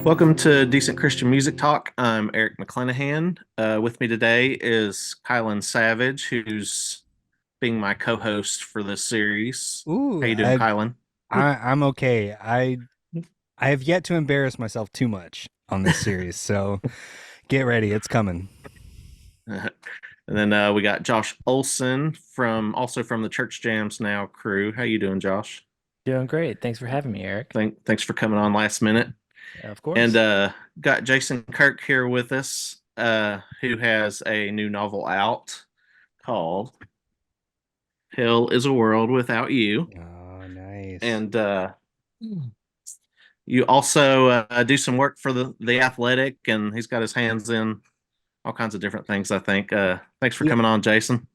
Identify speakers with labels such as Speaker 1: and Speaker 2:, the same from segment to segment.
Speaker 1: Welcome to Decent Christian Music Talk. I'm Eric McClanahan. With me today is Kylan Savage, who's being my co-host for this series. How
Speaker 2: Ooh,
Speaker 1: you doing, Kylan?
Speaker 2: I'm okay. I have yet to embarrass myself too much on this series, so get ready, it's coming.
Speaker 1: And then we got Josh Olson from the Church Jams Now crew. How you doing, Josh?
Speaker 3: Doing great. Thanks for having me, Eric.
Speaker 1: Thanks for coming on last minute.
Speaker 3: Of
Speaker 1: And
Speaker 3: course.
Speaker 1: got Jason Kirk here with us, who has a new novel out called Hell is a World Without You.
Speaker 2: Oh, nice.
Speaker 1: And you also do some work for the Athletic, and he's got his hands in all kinds of different things, I think. Thanks for
Speaker 2: Yeah.
Speaker 1: coming on, Jason.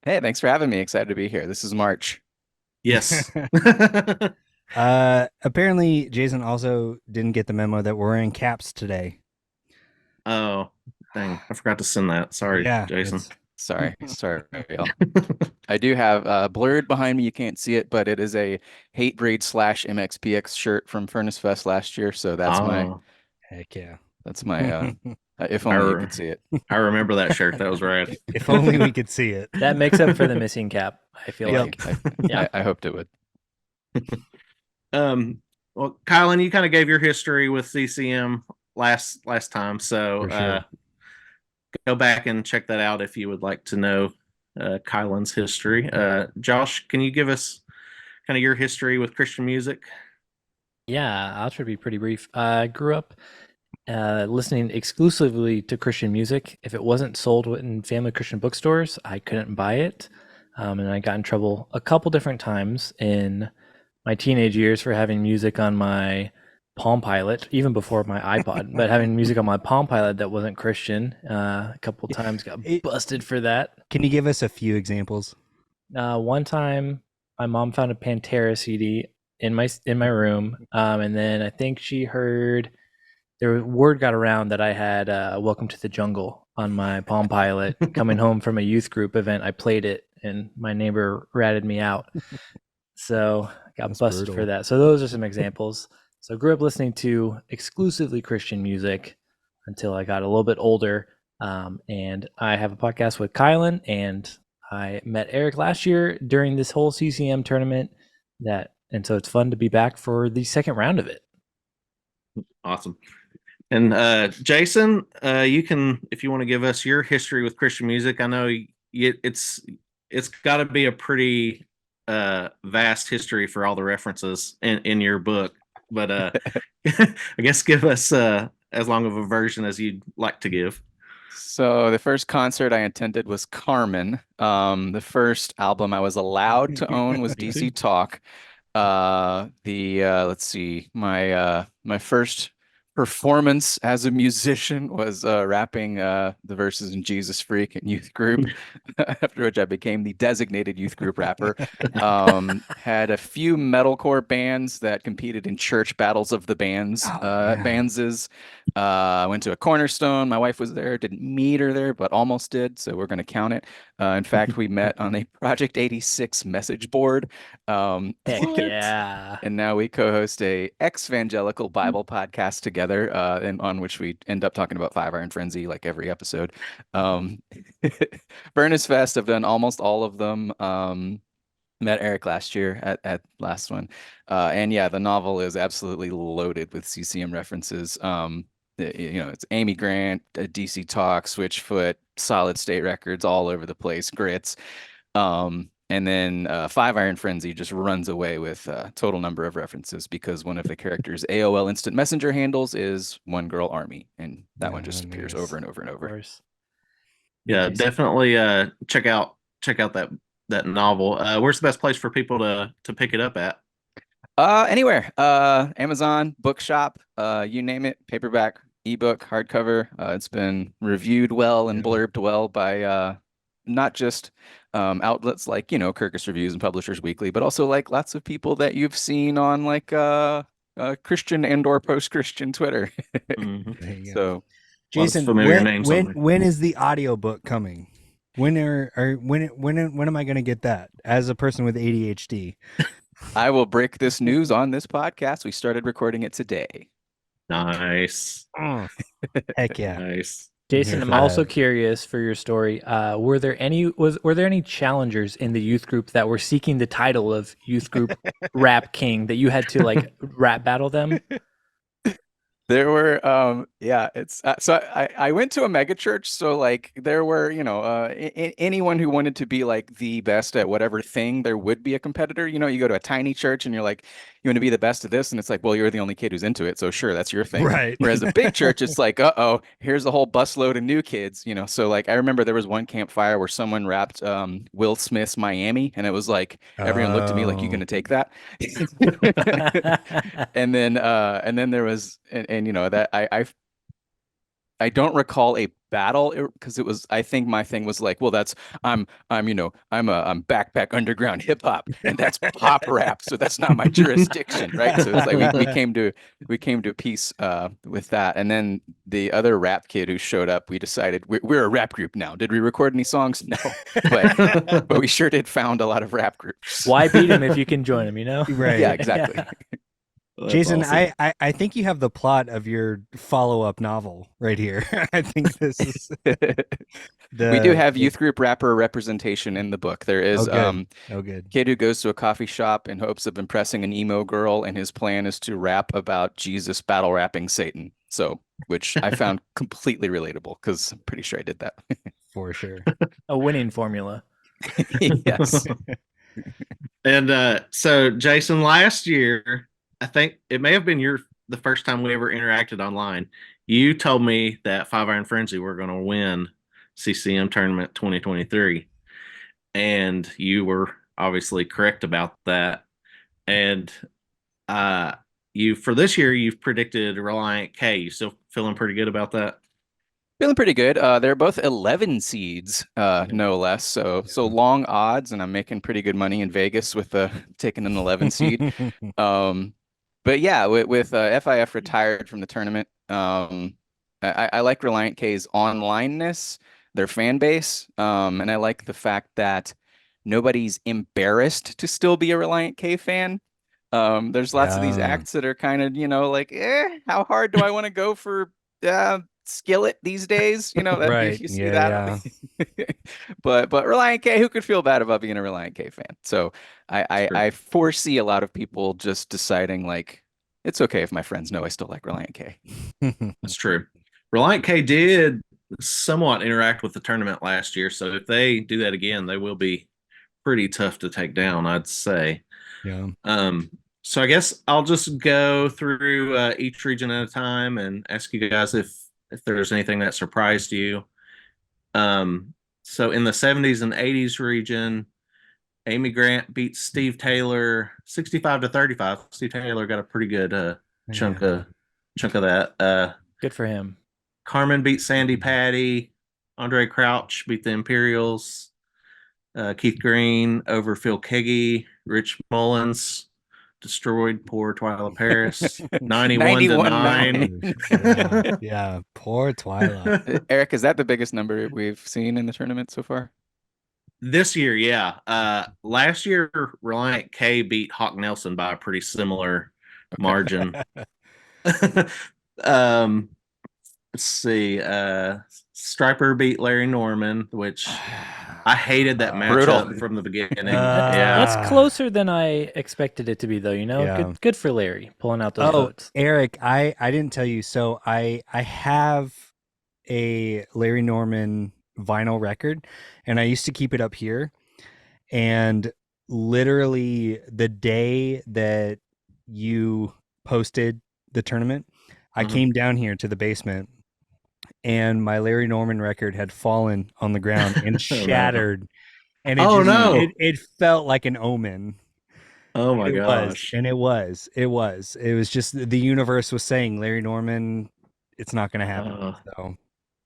Speaker 4: Hey, thanks for having me. Excited to be here. This is March.
Speaker 1: Yes.
Speaker 2: Apparently Jason also didn't get the memo that we're in caps today.
Speaker 1: Oh, dang. I forgot to send that. Sorry,
Speaker 2: Yeah,
Speaker 1: Jason.
Speaker 4: Sorry, y'all. I do have blurred behind me. You can't see it, but it is a Hatebreed / MxPx shirt from Furnace Fest last year. So
Speaker 2: Heck yeah.
Speaker 4: that's my if only you could see it.
Speaker 1: I remember that shirt. That was rad.
Speaker 2: If only we could see it.
Speaker 3: That makes up for the missing cap, I feel
Speaker 2: Yep.
Speaker 3: like.
Speaker 4: Yeah. I hoped it would.
Speaker 1: Well, Kylan, you kind of gave your history with CCM last time, so
Speaker 2: For sure.
Speaker 1: go back and check that out if you would like to know Kylan's history. Josh, can you give us kind of your history with Christian music?
Speaker 3: Yeah, I'll try to be pretty brief. I grew up listening exclusively to Christian music. If it wasn't sold in family Christian bookstores, I couldn't buy it. And I got in trouble a couple different times in my teenage years for having music on my Palm Pilot, even before my iPod, but having music on my Palm Pilot that wasn't Christian. A couple times got busted for that.
Speaker 2: Can you give us a few examples?
Speaker 3: One time, my mom found a Pantera CD in my room, and then I think she heard word got around that I had "Welcome to the Jungle" on my Palm Pilot. Coming home from a youth group event, I played it, and my neighbor ratted me out. So I got
Speaker 2: That's
Speaker 3: busted
Speaker 2: brutal.
Speaker 3: for that. So those are some examples. So I grew up listening to exclusively Christian music until I got a little bit older. And I have a podcast with Kylan, and I met Eric last year during this whole CCM tournament. And so it's fun to be back for the second round of it.
Speaker 1: Awesome. And Jason, you can, if you want to give us your history with Christian music. I know it's got to be a pretty vast history for all the references in your book, but I guess give us as long of a version as you'd like to give.
Speaker 4: So the first concert I attended was Carmen. The first album I was allowed to own was DC Talk. Let's see, my first performance as a musician was rapping the verses in Jesus Freak in youth group, after which I became the designated youth group rapper. Had a few metalcore bands that competed in church battles of the bands. Went to a Cornerstone. My wife was there. Didn't meet her there, but almost did. So we're going to count it. In fact, we met on a Project 86 message board.
Speaker 3: Heck yeah.
Speaker 4: And now we co-host a ex-evangelical Bible podcast together, and on which we end up talking about Five Iron Frenzy like every episode. Furnace Fest, I've done almost all of them. Met Eric last year at last one. And yeah, the novel is absolutely loaded with CCM references. It's Amy Grant, DC Talk, Switchfoot, Solid State Records all over the place, grits. And then Five Iron Frenzy just runs away with total number of references because one of the characters' AOL Instant Messenger handles is One Girl Army, and that one just appears over and over and over.
Speaker 3: Of course.
Speaker 1: Yeah,
Speaker 3: Nice.
Speaker 1: definitely check out that novel. Where's the best place for people to pick it up at?
Speaker 4: Anywhere. Amazon, bookshop, you name it, paperback, ebook, hardcover. It's been reviewed well and blurbed well by not just outlets like, Kirkus Reviews and Publishers Weekly, but also like lots of people that you've seen on like Christian and or post-Christian Twitter.
Speaker 1: Mm-hmm.
Speaker 4: So
Speaker 2: Jason, when is the audiobook coming? When am I going to get that as a person with ADHD?
Speaker 4: I will break this news on this podcast. We started recording it today.
Speaker 1: Nice.
Speaker 2: Heck yeah.
Speaker 1: Nice.
Speaker 3: Jason,
Speaker 2: here
Speaker 3: I'm
Speaker 2: for
Speaker 3: also
Speaker 2: that.
Speaker 3: curious for your story. Were there any challengers in the youth group that were seeking the title of youth group rap king that you had to like rap battle them?
Speaker 4: There were, yeah, it's so I went to a mega church, so like there were, anyone who wanted to be like the best at whatever thing, there would be a competitor. You go to a tiny church and you're like, you want to be the best at this, and it's like, well, you're the only kid who's into it, so sure, that's your thing.
Speaker 2: Right.
Speaker 4: Whereas a big church, it's like, uh-oh, here's a whole busload of new kids, So like I remember there was one campfire where someone rapped Will Smith's Miami, and it was like everyone looked at me like, you
Speaker 2: Oh.
Speaker 4: gonna take that? And then there was and that I don't recall a battle because it was, I think my thing was like, well, that's I'm I'm backpack underground hip hop, and that's pop rap, so that's not my jurisdiction, right? So it's like we came to peace with that. And then the other rap kid who showed up, we decided we're a rap group now. Did we record any songs? No, but we sure did found a lot of rap groups.
Speaker 3: Why beat him if you can join him?
Speaker 2: Right.
Speaker 4: Yeah, exactly.
Speaker 1: That's
Speaker 2: Jason,
Speaker 1: awesome.
Speaker 2: I think you have the plot of your follow-up novel right here. I think this is
Speaker 4: We do have youth group rapper representation in the book. There is
Speaker 2: Oh, good.
Speaker 4: kid who goes to a coffee shop in hopes of impressing an emo girl, and his plan is to rap about Jesus battle rapping Satan. So, which I found completely relatable because I'm pretty sure I did that.
Speaker 2: For sure.
Speaker 3: A winning formula.
Speaker 4: Yes.
Speaker 1: And so, Jason, last year, I think it may have been the first time we ever interacted online. You told me that Five Iron Frenzy were going to win CCM Tournament 2023, and you were obviously correct about that. And you for this year, you've predicted Relient K. You still feeling pretty good about that?
Speaker 4: Feeling pretty good. They're both 11 seeds, no less. So long odds, and I'm making pretty good money in Vegas with taking an 11 seed. But yeah, with FIF retired from the tournament, I like Relient K's onlineness, their fan base, and I like the fact that nobody's embarrassed to still be a Relient K fan. There's lots of these acts that are kind of, like, how hard do I want to go for Skillet these days? That
Speaker 2: Right.
Speaker 4: you see
Speaker 2: Yeah,
Speaker 4: that. But Relient K, who could feel bad about being a Relient K fan? So I foresee a lot of people just deciding like, it's okay if my friends know I still like Relient K.
Speaker 1: That's true. Relient K did somewhat interact with the tournament last year, so if they do that again, they will be pretty tough to take down, I'd say.
Speaker 2: Yeah.
Speaker 1: So I guess I'll just go through each region at a time and ask you guys if there's anything that surprised you. So in the 70s and 80s region, Amy Grant beat Steve Taylor 65-35. Steve Taylor got a pretty good chunk of that.
Speaker 3: Good for him.
Speaker 1: Carmen beat Sandy Patty. Andre Crouch beat the Imperials. Keith Green over Phil Keggy. Rich Mullins destroyed poor Twyla Paris. 91-9.
Speaker 2: Yeah, poor Twyla.
Speaker 4: Eric, is that the biggest number we've seen in the tournament so far?
Speaker 1: This year, yeah. Last year, Relient K beat Hawk Nelson by a pretty similar margin. Let's see. Striper beat Larry Norman, which I hated that matchup from the beginning. Yeah.
Speaker 3: That's closer than I expected it to be, though.
Speaker 2: Yeah.
Speaker 3: Good for Larry pulling out those votes.
Speaker 2: Eric, I didn't tell you. So I have a Larry Norman vinyl record, and I used to keep it up here. And literally the day that you posted the tournament, I came down here to the basement, and my Larry Norman record had fallen on the ground and shattered. And it felt like an omen.
Speaker 1: Oh my gosh.
Speaker 2: It was just the universe was saying, Larry Norman, it's not going to happen. So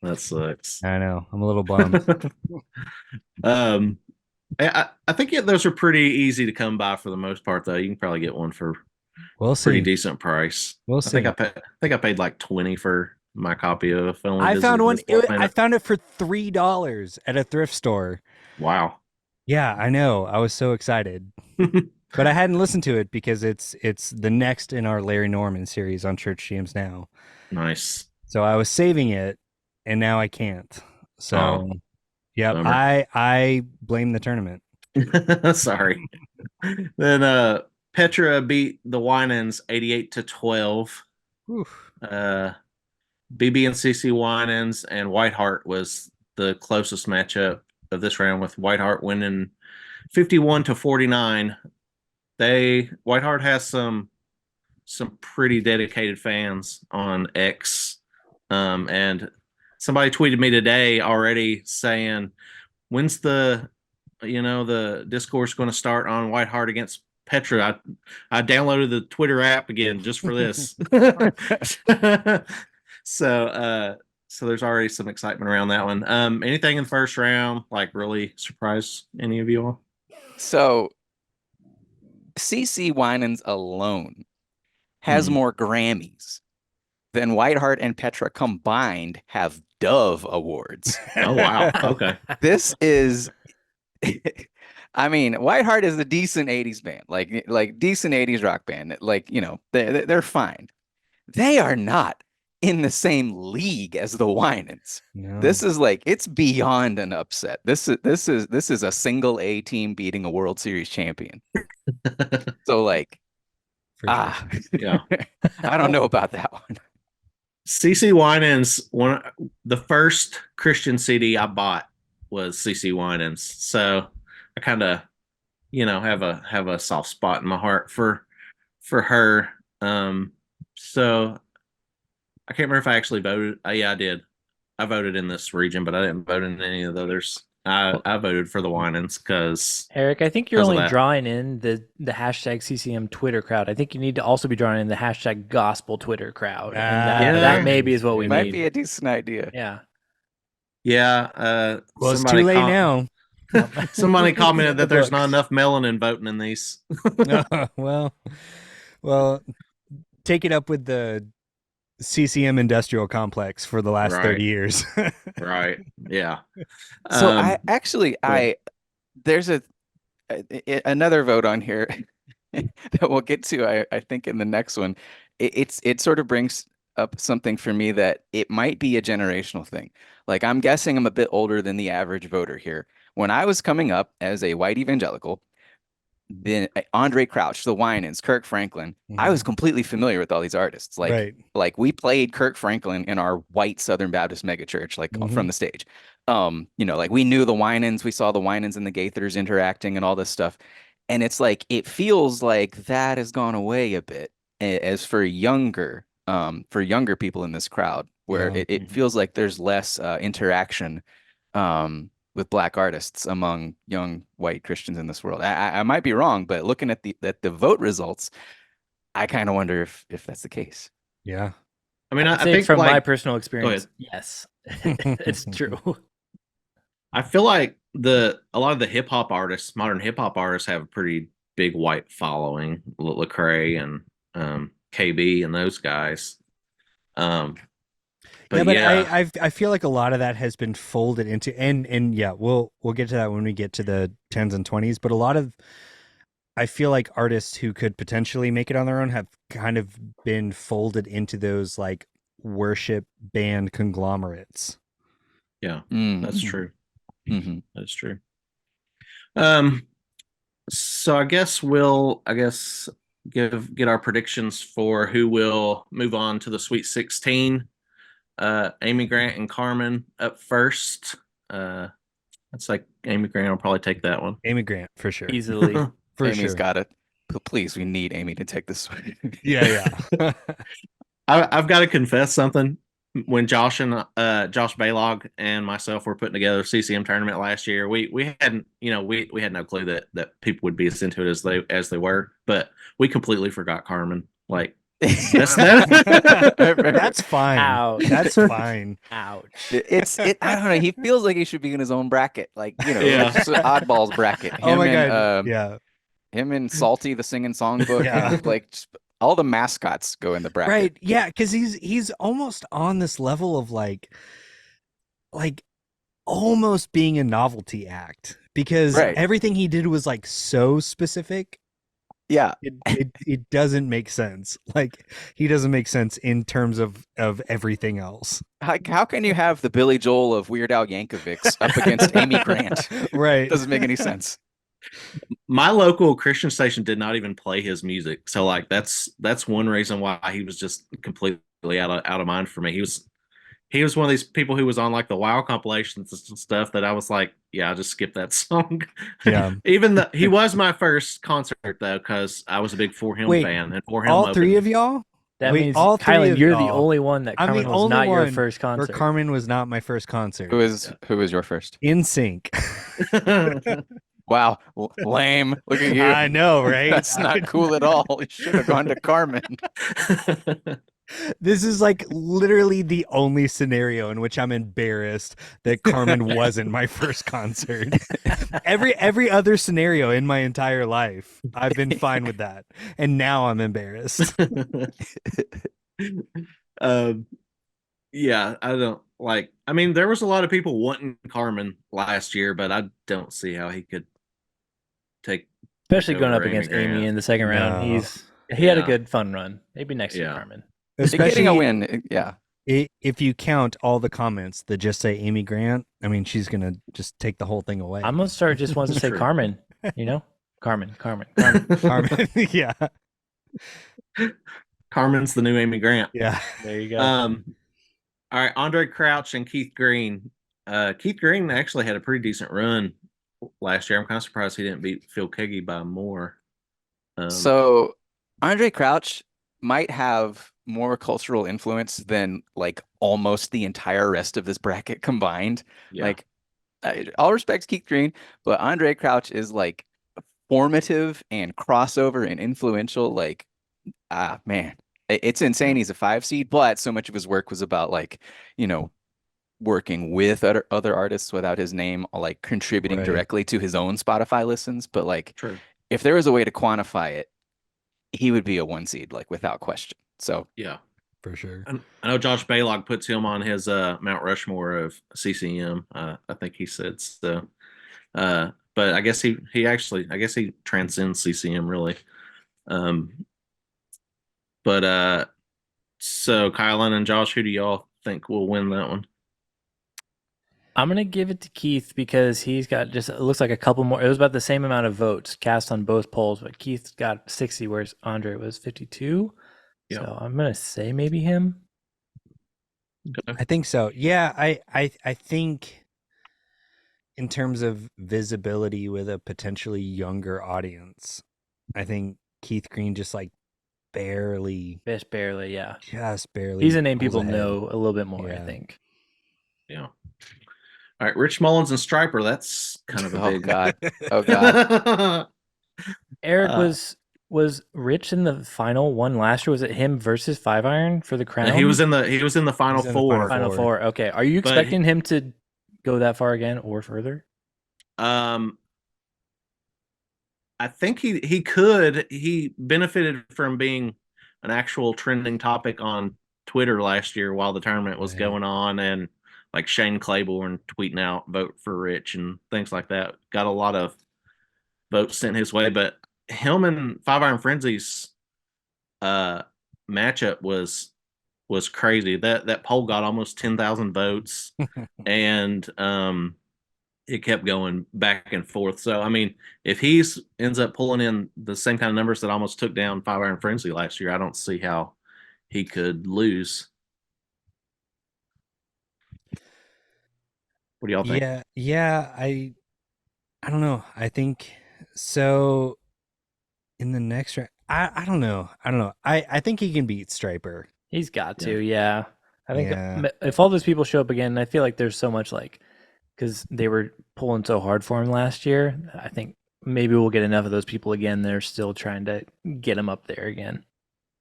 Speaker 1: that sucks.
Speaker 2: I know. I'm a little bummed.
Speaker 1: I think those are pretty easy to come by for the most part, though. You can probably get one for pretty decent price.
Speaker 2: We'll see.
Speaker 1: I think I paid like $20 for my copy of Film.
Speaker 2: I found one. I found it for $3 at a thrift store.
Speaker 1: Wow.
Speaker 2: Yeah, I know. I was so excited. but I hadn't listened to it because it's the next in our Larry Norman series on Church Jams now.
Speaker 1: Nice.
Speaker 2: So I was saving it, and now I can't. So, yep,
Speaker 1: bummer.
Speaker 2: I blame the tournament.
Speaker 1: Sorry. Then Petra beat the Winans 88-12.
Speaker 2: Oof.
Speaker 1: BB and CC Winans and Whiteheart was the closest matchup of this round, with Whiteheart winning 51-49. Whiteheart has some pretty dedicated fans on X, and somebody tweeted me today already saying, "When's the discourse going to start on Whiteheart against Petra?" I downloaded the Twitter app again just for this. So there's already some excitement around that one. Anything in the first round like really surprised any of you all?
Speaker 4: So CC Winans alone has more Grammys than Whiteheart and Petra combined have Dove Awards.
Speaker 1: Oh wow. Okay.
Speaker 4: This is I mean, Whiteheart is a decent 80s band, like decent 80s rock band. Like, they're fine. They are not in the same league as the Winans.
Speaker 2: No.
Speaker 4: This is like, it's beyond an upset. This is a single A team beating a World Series champion. So like,
Speaker 1: Yeah.
Speaker 4: I don't know about that one.
Speaker 1: CC Winans, the first Christian CD I bought was CC Winans, so I kind of, have a soft spot in my heart for her. So I can't remember if I actually voted. Yeah, I did. I voted in this region, but I didn't vote in any of the others. I voted for the Winans because
Speaker 3: Eric, I think you're
Speaker 1: because of
Speaker 3: only
Speaker 1: that.
Speaker 3: drawing in the hashtag CCM Twitter crowd. I think you need to also be drawing in the hashtag gospel Twitter crowd. And that maybe is what we
Speaker 4: Might
Speaker 3: need.
Speaker 4: be a decent idea.
Speaker 3: Yeah.
Speaker 1: Yeah.
Speaker 2: Well, it's too late now.
Speaker 1: Somebody commented that there's not enough melanin voting in these.
Speaker 2: well, take it up with the CCM industrial complex for the last 30 years.
Speaker 1: Right. Yeah.
Speaker 4: So there's another vote on here that we'll get to, I think, in the next one. It sort of brings up something for me that it might be a generational thing. Like, I'm guessing I'm a bit older than the average voter here. When I was coming up as a white evangelical, then Andre Crouch, the Winans, Kirk Franklin, I was completely familiar with all these artists. Like we played Kirk Franklin in our white Southern Baptist megachurch, from the stage. Like we knew the Winans, we saw the Winans and the Gaithers interacting and all this stuff. And it's like, it feels like that has gone away a bit as for younger people in this crowd, where it feels like there's less interaction with Black artists among young white Christians in this world. I might be wrong, but looking at the vote results, I kind of wonder if that's the case.
Speaker 2: Yeah.
Speaker 1: I mean, I think
Speaker 3: from my personal experience, yes, it's true.
Speaker 1: I feel like a lot of the hip hop artists, modern hip hop artists, have a pretty big white following. Lecrae and KB and those guys.
Speaker 2: I feel like a lot of that has been folded into, and yeah, we'll get to that when we get to the 10s and 20s. But a lot of, I feel like artists who could potentially make it on their own have kind of been folded into those like worship band conglomerates.
Speaker 1: Yeah, that's true.
Speaker 4: Mm-hmm.
Speaker 1: That's true. So I guess get our predictions for who will move on to the Sweet 16. Amy Grant and Carmen up first. That's like Amy Grant will probably take that one.
Speaker 2: Amy Grant for sure,
Speaker 3: easily.
Speaker 4: Amy's got it. Please, we need Amy to take this one.
Speaker 2: Yeah.
Speaker 1: I've got to confess something. When Josh Baylog and myself were putting together a CCM tournament last year, we hadn't, we had no clue that people would be as into it as they were, but we completely forgot Carmen. Like, that's
Speaker 2: fine.
Speaker 3: Ouch.
Speaker 2: That's fine.
Speaker 3: Ouch.
Speaker 4: I don't know. He feels like he should be in his own bracket, like just an oddballs bracket.
Speaker 2: Oh my god! Yeah.
Speaker 4: Him and Salty, the singing songbook.
Speaker 2: Yeah.
Speaker 4: Like all the mascots go in the bracket.
Speaker 2: Right. Yeah, because he's almost on this level of like almost being a novelty act, because everything he did was like so specific
Speaker 4: Yeah.
Speaker 2: It doesn't make sense. Like he doesn't make sense in terms of everything else.
Speaker 4: How can you have the Billy Joel of Weird Al Yankovic's up against Amy Grant?
Speaker 2: Right.
Speaker 4: Doesn't make any sense.
Speaker 1: My local Christian station did not even play his music, so like that's one reason why he was just completely out of mind for me. He was one of these people who was on like the WoW compilations and stuff that I was like, yeah, I'll just skip that song.
Speaker 2: Yeah.
Speaker 1: Even though he was my first concert though, because I was a big For Him
Speaker 2: Wait,
Speaker 1: fan, and For Him
Speaker 2: All
Speaker 1: opened.
Speaker 2: three of y'all?
Speaker 3: That
Speaker 2: Wait,
Speaker 3: means,
Speaker 2: all three
Speaker 3: Kylan,
Speaker 2: of
Speaker 3: you're the
Speaker 2: y'all.
Speaker 3: only one that
Speaker 2: I'm the
Speaker 3: Carmen was
Speaker 2: only
Speaker 3: not your
Speaker 2: one
Speaker 3: first
Speaker 2: where
Speaker 3: concert.
Speaker 2: Carmen was not my first concert.
Speaker 4: Who is your first?
Speaker 2: In Sync.
Speaker 4: Wow, lame. Look at you.
Speaker 2: I know, right?
Speaker 4: That's not cool at all. You should have gone to Carmen.
Speaker 2: This is like literally the only scenario in which I'm embarrassed that Carmen wasn't my first concert. Every other scenario in my entire life, I've been fine with that. And now I'm embarrassed.
Speaker 1: Yeah, I don't like. I mean, there was a lot of people wanting Carmen last year, but I don't see how he could take.
Speaker 3: Especially going
Speaker 1: over
Speaker 3: up against
Speaker 1: Grant.
Speaker 3: Amy in the second round.
Speaker 2: No.
Speaker 3: He had a
Speaker 1: Yeah.
Speaker 3: good fun run. Maybe next year,
Speaker 1: Yeah.
Speaker 3: Carmen.
Speaker 4: Getting
Speaker 2: Especially
Speaker 4: a win, yeah.
Speaker 2: if you count all the comments that just say Amy Grant, I mean, she's gonna just take the whole thing away.
Speaker 3: I'm gonna start just wants to say
Speaker 1: True.
Speaker 3: Carmen. You know, Carmen.
Speaker 2: Carmen, yeah,
Speaker 1: Carmen's the new Amy Grant.
Speaker 2: yeah.
Speaker 3: There you go.
Speaker 1: All right, Andre Crouch and Keith Green. Keith Green actually had a pretty decent run last year. I'm kind of surprised he didn't beat Phil Keggy by more.
Speaker 4: So Andre Crouch might have more cultural influence than like almost the entire rest of this bracket combined.
Speaker 1: yeah.
Speaker 4: Like, all respects Keith Green, but Andre Crouch is like formative and crossover and influential. Like, man, it's insane. He's a 5 seed, but so much of his work was about like, working with other artists without his name, or like contributing
Speaker 2: Right.
Speaker 4: directly to his own Spotify listens. But like,
Speaker 1: True.
Speaker 4: if there was a way to quantify it, he would be a 1 seed, like without question. So
Speaker 1: Yeah.
Speaker 2: For sure.
Speaker 1: I know Josh Balog puts him on his Mount Rushmore of CCM. I think he said so. But I guess he transcends CCM really. So Kylan and Josh, who do y'all think will win that one?
Speaker 3: I'm gonna give it to Keith because he's got just, it looks like a couple more. It was about the same amount of votes cast on both polls, but Keith got 60, whereas Andre was 52.
Speaker 1: Yeah.
Speaker 3: So I'm gonna say maybe him.
Speaker 2: I think so. Yeah, I think in terms of visibility with a potentially younger audience, I think Keith Green just like barely,
Speaker 3: Just barely, yeah.
Speaker 2: just barely.
Speaker 3: He's a name
Speaker 2: pulls
Speaker 3: people
Speaker 2: ahead.
Speaker 3: know a little bit more, I
Speaker 2: Yeah.
Speaker 3: think.
Speaker 1: Yeah. All right, Rich Mullins and Striper. That's kind of a
Speaker 4: oh
Speaker 1: big.
Speaker 4: god, oh god.
Speaker 3: Eric was Rich in the final one last year. Was it him versus 5-Iron for the crown?
Speaker 1: He was in the final
Speaker 2: He's in the
Speaker 1: four.
Speaker 3: Final four. Okay. Are you
Speaker 1: But
Speaker 3: expecting him to go that far again or further?
Speaker 1: I think he could. He benefited from being an actual trending topic on Twitter last year while the tournament was
Speaker 2: Right.
Speaker 1: going on, and like Shane Claiborne tweeting out "vote for Rich" and things like that. Got a lot of votes sent his way, but him and 5-Iron Frenzy's matchup was crazy. That poll got almost 10,000 votes, and it kept going back and forth. So I mean, if he ends up pulling in the same kind of numbers that almost took down 5-Iron Frenzy last year, I don't see how he could lose. What do y'all think?
Speaker 2: Yeah. I don't know. I think so. In the next round, I don't know. I think he can beat Striper.
Speaker 3: He's got to, yeah. I think
Speaker 2: Yeah.
Speaker 3: if all those people show up again, I feel like there's so much like, because they were pulling so hard for him last year. I think maybe we'll get enough of those people again. They're still trying to get him up there again.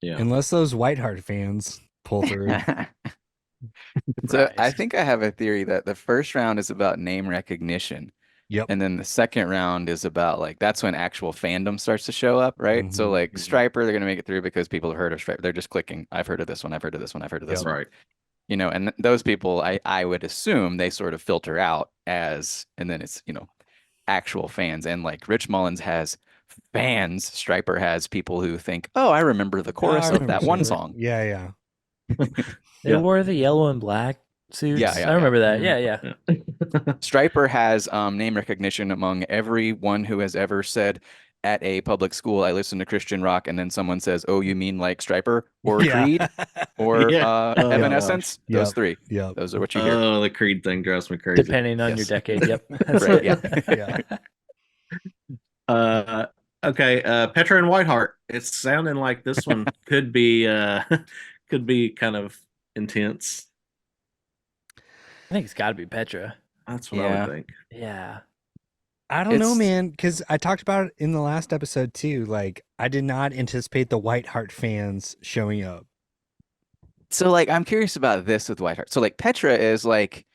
Speaker 1: Yeah.
Speaker 2: Unless those Whiteheart fans pull through.
Speaker 4: So I
Speaker 3: Right.
Speaker 4: think I have a theory that the first round is about name recognition.
Speaker 2: Yep.
Speaker 4: And then the second round is about like, that's when actual fandom starts to show up, right? So
Speaker 2: Mhm.
Speaker 4: like Striper, they're going to make it through because people have heard of Striper. They're just clicking, I've heard of this one, I've heard of this one, I've heard of this
Speaker 2: Yep.
Speaker 4: one.
Speaker 1: Right.
Speaker 4: And those people, I would assume they sort of filter out and then it's, actual fans. And like Rich Mullins has fans, Striper has people who think, oh, I remember the
Speaker 2: Oh,
Speaker 4: chorus
Speaker 2: I
Speaker 4: of
Speaker 2: remember
Speaker 4: that one
Speaker 2: Silver.
Speaker 4: song.
Speaker 2: Yeah.
Speaker 3: They
Speaker 1: Yeah.
Speaker 3: wore the yellow and black suits.
Speaker 4: Yeah,
Speaker 3: I remember that.
Speaker 2: yeah.
Speaker 3: Yeah.
Speaker 4: Striper has name recognition among everyone who has ever said at a public school, I listen to Christian rock, and then someone says, oh, you mean like Striper or
Speaker 2: Yeah.
Speaker 4: Creed or
Speaker 1: Yeah. Oh,
Speaker 4: Evanescence?
Speaker 2: gosh.
Speaker 4: Those
Speaker 2: Yep.
Speaker 4: three.
Speaker 2: Yep.
Speaker 4: Those are what you hear.
Speaker 1: Oh, the Creed thing drives me crazy.
Speaker 3: Depending on your
Speaker 4: Yes.
Speaker 3: decade. Yep. That's
Speaker 4: Right,
Speaker 3: it.
Speaker 2: yeah.
Speaker 1: Okay, Petra and Whiteheart. It's sounding like this one could be could be kind of intense.
Speaker 3: I think it's got to be Petra.
Speaker 1: That's what I
Speaker 4: Yeah.
Speaker 1: would think.
Speaker 3: Yeah.
Speaker 2: I don't know,
Speaker 4: It's-
Speaker 2: man, because I talked about it in the last episode too. Like, I did not anticipate the Whiteheart fans showing up.
Speaker 4: So like I'm curious about this with Whiteheart. So like Petra is like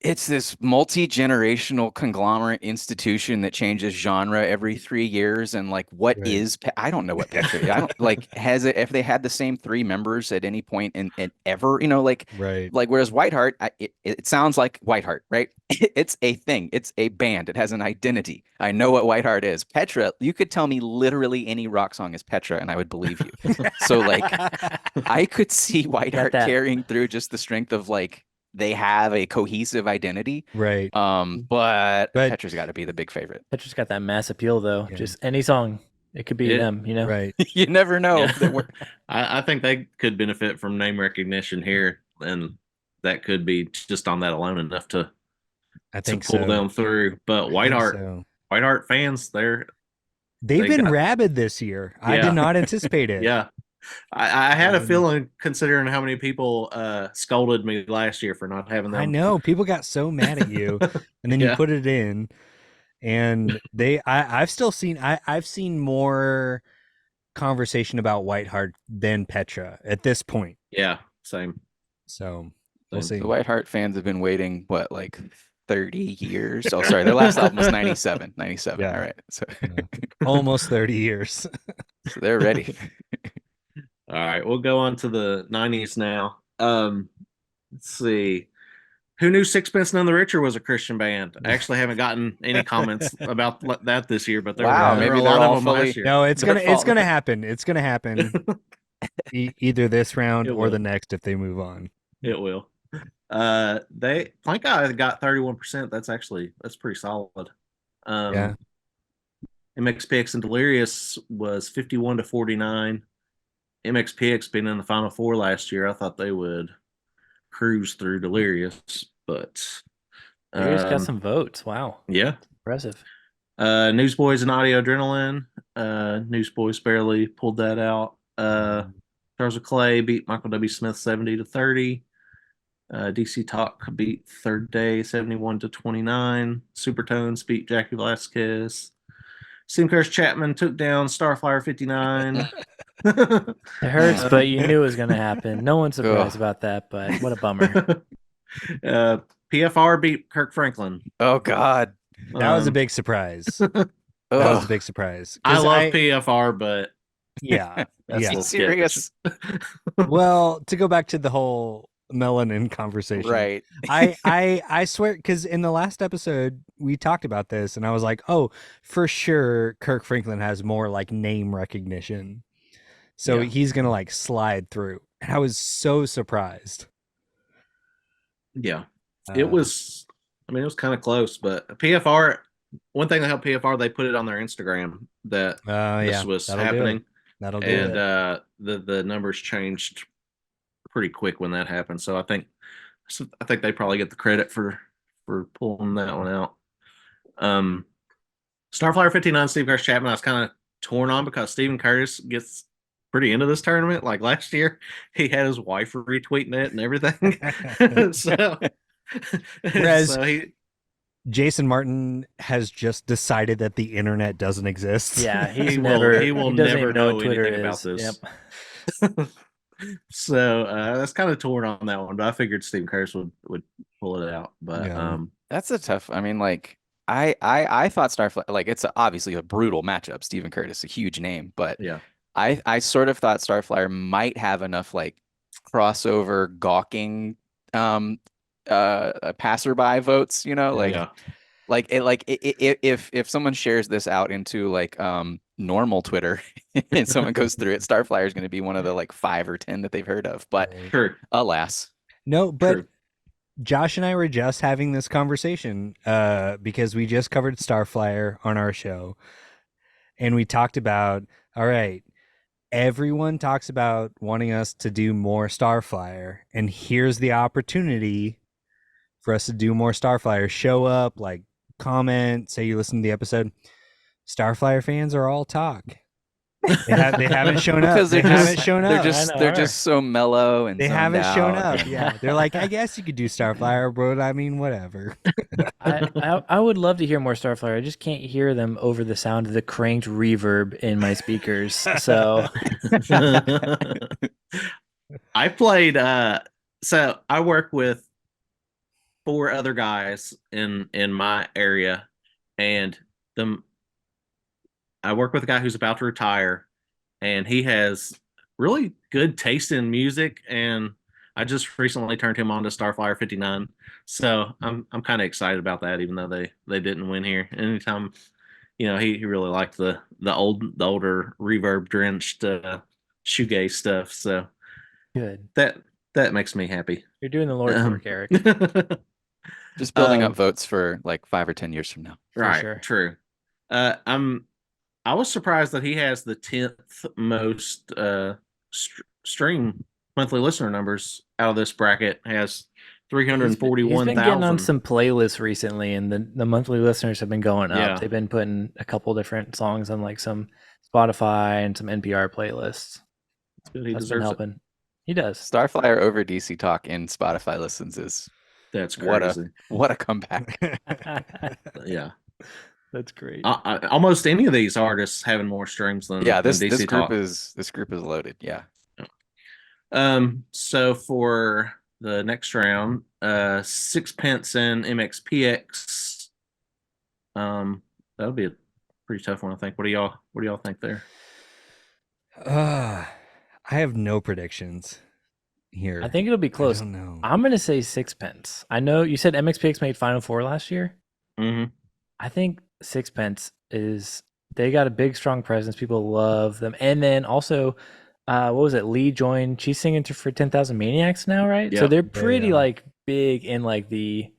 Speaker 4: it's this multi-generational conglomerate institution that changes genre every 3 years. And like what
Speaker 2: Right.
Speaker 4: is I don't know what Petra is. I don't like has it if they had the same 3 members at any point in ever, like
Speaker 2: Right.
Speaker 4: whereas Whiteheart, it sounds like Whiteheart, right? It's a thing. It's a band. It has an identity. I know what Whiteheart is. Petra, you could tell me literally any rock song is Petra and I would believe you. So like I could see Whiteheart
Speaker 3: that.
Speaker 4: carrying through just the strength of like they have a cohesive identity.
Speaker 2: Right.
Speaker 4: But
Speaker 2: But-
Speaker 4: Petra's got to be the big favorite.
Speaker 3: Petra's got that mass appeal, though.
Speaker 2: Yeah.
Speaker 3: Just any song, it could be
Speaker 1: Yeah.
Speaker 3: them,
Speaker 2: Right.
Speaker 4: You never know.
Speaker 1: Yeah.
Speaker 4: that we're-
Speaker 1: I think they could benefit from name recognition here, and that could be just on that alone enough to
Speaker 2: I think
Speaker 1: pull
Speaker 2: so.
Speaker 1: them through. But
Speaker 2: I think
Speaker 1: Whiteheart,
Speaker 2: so.
Speaker 1: Whiteheart fans,
Speaker 2: They've
Speaker 1: they
Speaker 2: been
Speaker 1: got-
Speaker 2: rabid this year. I
Speaker 1: Yeah.
Speaker 2: did not anticipate it.
Speaker 1: yeah. I had a
Speaker 2: Um,
Speaker 1: feeling, considering how many people scolded me last year for not having them.
Speaker 2: I know people got so mad at you, and then
Speaker 1: Yeah.
Speaker 2: you put it in, and I've seen more conversation about Whiteheart than Petra at this point.
Speaker 1: Yeah, same.
Speaker 2: So we'll
Speaker 1: Same.
Speaker 2: see.
Speaker 4: The Whiteheart fans have been waiting, what, like 30 years? Oh, sorry. Their last album was 97. 97.
Speaker 2: Yeah.
Speaker 4: All right. So,
Speaker 2: Almost 30 years.
Speaker 4: so they're ready.
Speaker 1: All right, we'll go on to the 90s now. Let's see. Who knew Sixpence None the Richer was a Christian band? I actually haven't gotten any comments about that this year, but there
Speaker 4: Wow,
Speaker 1: were
Speaker 4: maybe
Speaker 1: a
Speaker 4: they're
Speaker 1: lot
Speaker 4: all
Speaker 1: of them
Speaker 4: fully-
Speaker 1: last year.
Speaker 2: No, it's
Speaker 4: They're
Speaker 2: gonna
Speaker 4: falling.
Speaker 2: happen. It's gonna happen either this round
Speaker 1: It
Speaker 2: or
Speaker 1: will.
Speaker 2: the next if they move on.
Speaker 1: It will. Plank Eye got 31%. That's pretty solid.
Speaker 2: Yeah.
Speaker 1: MxPx and Delirious was 51-49. MxPx being in the Final Four last year, I thought they would cruise through Delirious, but
Speaker 3: Delirious got some votes. Wow.
Speaker 1: yeah.
Speaker 3: Impressive.
Speaker 1: Newsboys and Audio Adrenaline. Newsboys barely pulled that out. Charles of Clay beat Michael W. Smith 70-30. DC Talk beat Third Day 71-29. Supertones beat Jackie Velasquez. Stephen Curtis Chapman took down Starflyer 59.
Speaker 3: It hurts, but you knew it was going to happen. No one's surprised
Speaker 4: Ugh.
Speaker 3: about that, but what a bummer.
Speaker 1: PFR beat Kirk Franklin.
Speaker 4: Oh, God.
Speaker 2: That was a
Speaker 1: Um,
Speaker 2: big surprise. That was a
Speaker 4: Ugh.
Speaker 2: big surprise.
Speaker 1: I
Speaker 2: 'Cause
Speaker 1: love PFR, but
Speaker 2: Yeah.
Speaker 1: that's
Speaker 2: Yeah.
Speaker 1: a little
Speaker 4: Serious?
Speaker 1: sketch.
Speaker 2: Well, to go back to the whole melanin conversation.
Speaker 4: Right.
Speaker 2: I swear, because in the last episode we talked about this, and I was like, oh, for sure, Kirk Franklin has more like name recognition, so
Speaker 1: Yeah.
Speaker 2: he's gonna like slide through. And I was so surprised.
Speaker 1: Yeah. It
Speaker 2: Uh,
Speaker 1: was, I mean, it was kind of close, but PFR, one thing that helped PFR, they put it on their Instagram that
Speaker 2: yeah,
Speaker 1: this was
Speaker 2: that'll do it.
Speaker 1: happening.
Speaker 2: That'll do
Speaker 1: And
Speaker 2: it.
Speaker 1: the numbers changed pretty quick when that happened. So I think they probably get the credit for pulling that one out. Starflyer 59, Steve Curtis Chapman, I was kind of torn on because Stephen Curtis gets pretty into this tournament. Like last year, he had his wife retweeting it and everything. so,
Speaker 2: Whereas-
Speaker 1: so he,
Speaker 2: Jason Martin has just decided that the internet doesn't exist.
Speaker 3: Yeah, he's
Speaker 1: He will-
Speaker 3: never.
Speaker 1: he will
Speaker 3: doesn't
Speaker 1: never
Speaker 3: even know
Speaker 1: know
Speaker 3: what Twitter
Speaker 1: anything
Speaker 3: is.
Speaker 1: about this.
Speaker 3: Yep.
Speaker 1: so that's kind of torn on that one, but I figured Stephen Curtis would pull it out. But
Speaker 2: Yeah.
Speaker 4: That's a tough. I mean, like I thought Starflyer, like it's obviously a brutal matchup. Stephen Curtis, a huge name, but
Speaker 1: yeah,
Speaker 4: I sort of thought Starflyer might have enough like crossover gawking passerby votes, like
Speaker 1: yeah,
Speaker 4: If someone shares this out into like normal Twitter and someone goes through it, Starflyer is going to be one of the like 5 or 10 that they've heard of. But
Speaker 2: Right.
Speaker 1: True.
Speaker 4: alas,
Speaker 2: No, but
Speaker 1: True.
Speaker 2: Josh and I were just having this conversation because we just covered Starflyer on our show, and we talked about, all right, everyone talks about wanting us to do more Starflyer, and here's the opportunity for us to do more Starflyer. Show up, like, comment, say you listen to the episode. Starflyer fans are all talk. They haven't shown up.
Speaker 4: because
Speaker 2: They haven't shown
Speaker 4: they're
Speaker 2: up.
Speaker 4: just
Speaker 3: I know,
Speaker 4: they're
Speaker 3: are.
Speaker 4: just so mellow and
Speaker 2: They
Speaker 4: zoned
Speaker 2: haven't shown
Speaker 4: out.
Speaker 2: up. Yeah, they're like, I guess you could do Starflyer, but I mean, whatever.
Speaker 3: I would love to hear more Starflyer. I just can't hear them over the sound of the cranked reverb in my speakers. So
Speaker 1: I played so I work with 4 other guys in my area, and the I work with a guy who's about to retire, and he has really good taste in music, and I just recently turned him on to Starflyer 59. So I'm kind of excited about that, even though they didn't win here. Anytime, he really liked the older reverb drenched shoegaze stuff. So
Speaker 3: good.
Speaker 1: that makes me happy.
Speaker 3: You're doing the Lord's work, Eric.
Speaker 4: Just building up
Speaker 1: Um,
Speaker 4: votes for like 5 or 10 years from now.
Speaker 3: For
Speaker 1: right,
Speaker 3: sure.
Speaker 1: true. I was surprised that he has the 10th most stream monthly listener numbers out of this bracket. Has
Speaker 3: He's been getting on
Speaker 1: 341,000.
Speaker 3: some playlists recently, and the monthly listeners have been going up.
Speaker 1: Yeah.
Speaker 3: They've been putting a couple different songs on like some Spotify and some NPR playlists.
Speaker 1: He
Speaker 3: That's been
Speaker 1: deserves it.
Speaker 3: helping. He does.
Speaker 4: Starflyer over DC Talk in Spotify listens is
Speaker 1: That's
Speaker 4: what
Speaker 1: crazy.
Speaker 4: a comeback.
Speaker 1: Yeah.
Speaker 3: That's great.
Speaker 1: Almost any of these artists having more streams than
Speaker 4: Yeah,
Speaker 1: than
Speaker 4: this
Speaker 1: DC
Speaker 4: group
Speaker 1: Talk.
Speaker 4: is loaded. Yeah.
Speaker 1: So for the next round, Sixpence and MxPx. That'll be a pretty tough one, I think. What do y'all think there?
Speaker 2: I have no predictions here.
Speaker 3: I think it'll be close.
Speaker 2: I don't know.
Speaker 3: I'm gonna say Sixpence. I know you said MxPx made Final Four last year.
Speaker 1: Mm-hmm.
Speaker 3: I think Sixpence they got a big strong presence. People love them, and then also, what was it? Lee joined. She's singing for 10,000 Maniacs now, right? So
Speaker 1: Yeah.
Speaker 3: they're pretty
Speaker 2: Yeah.
Speaker 3: like big in like the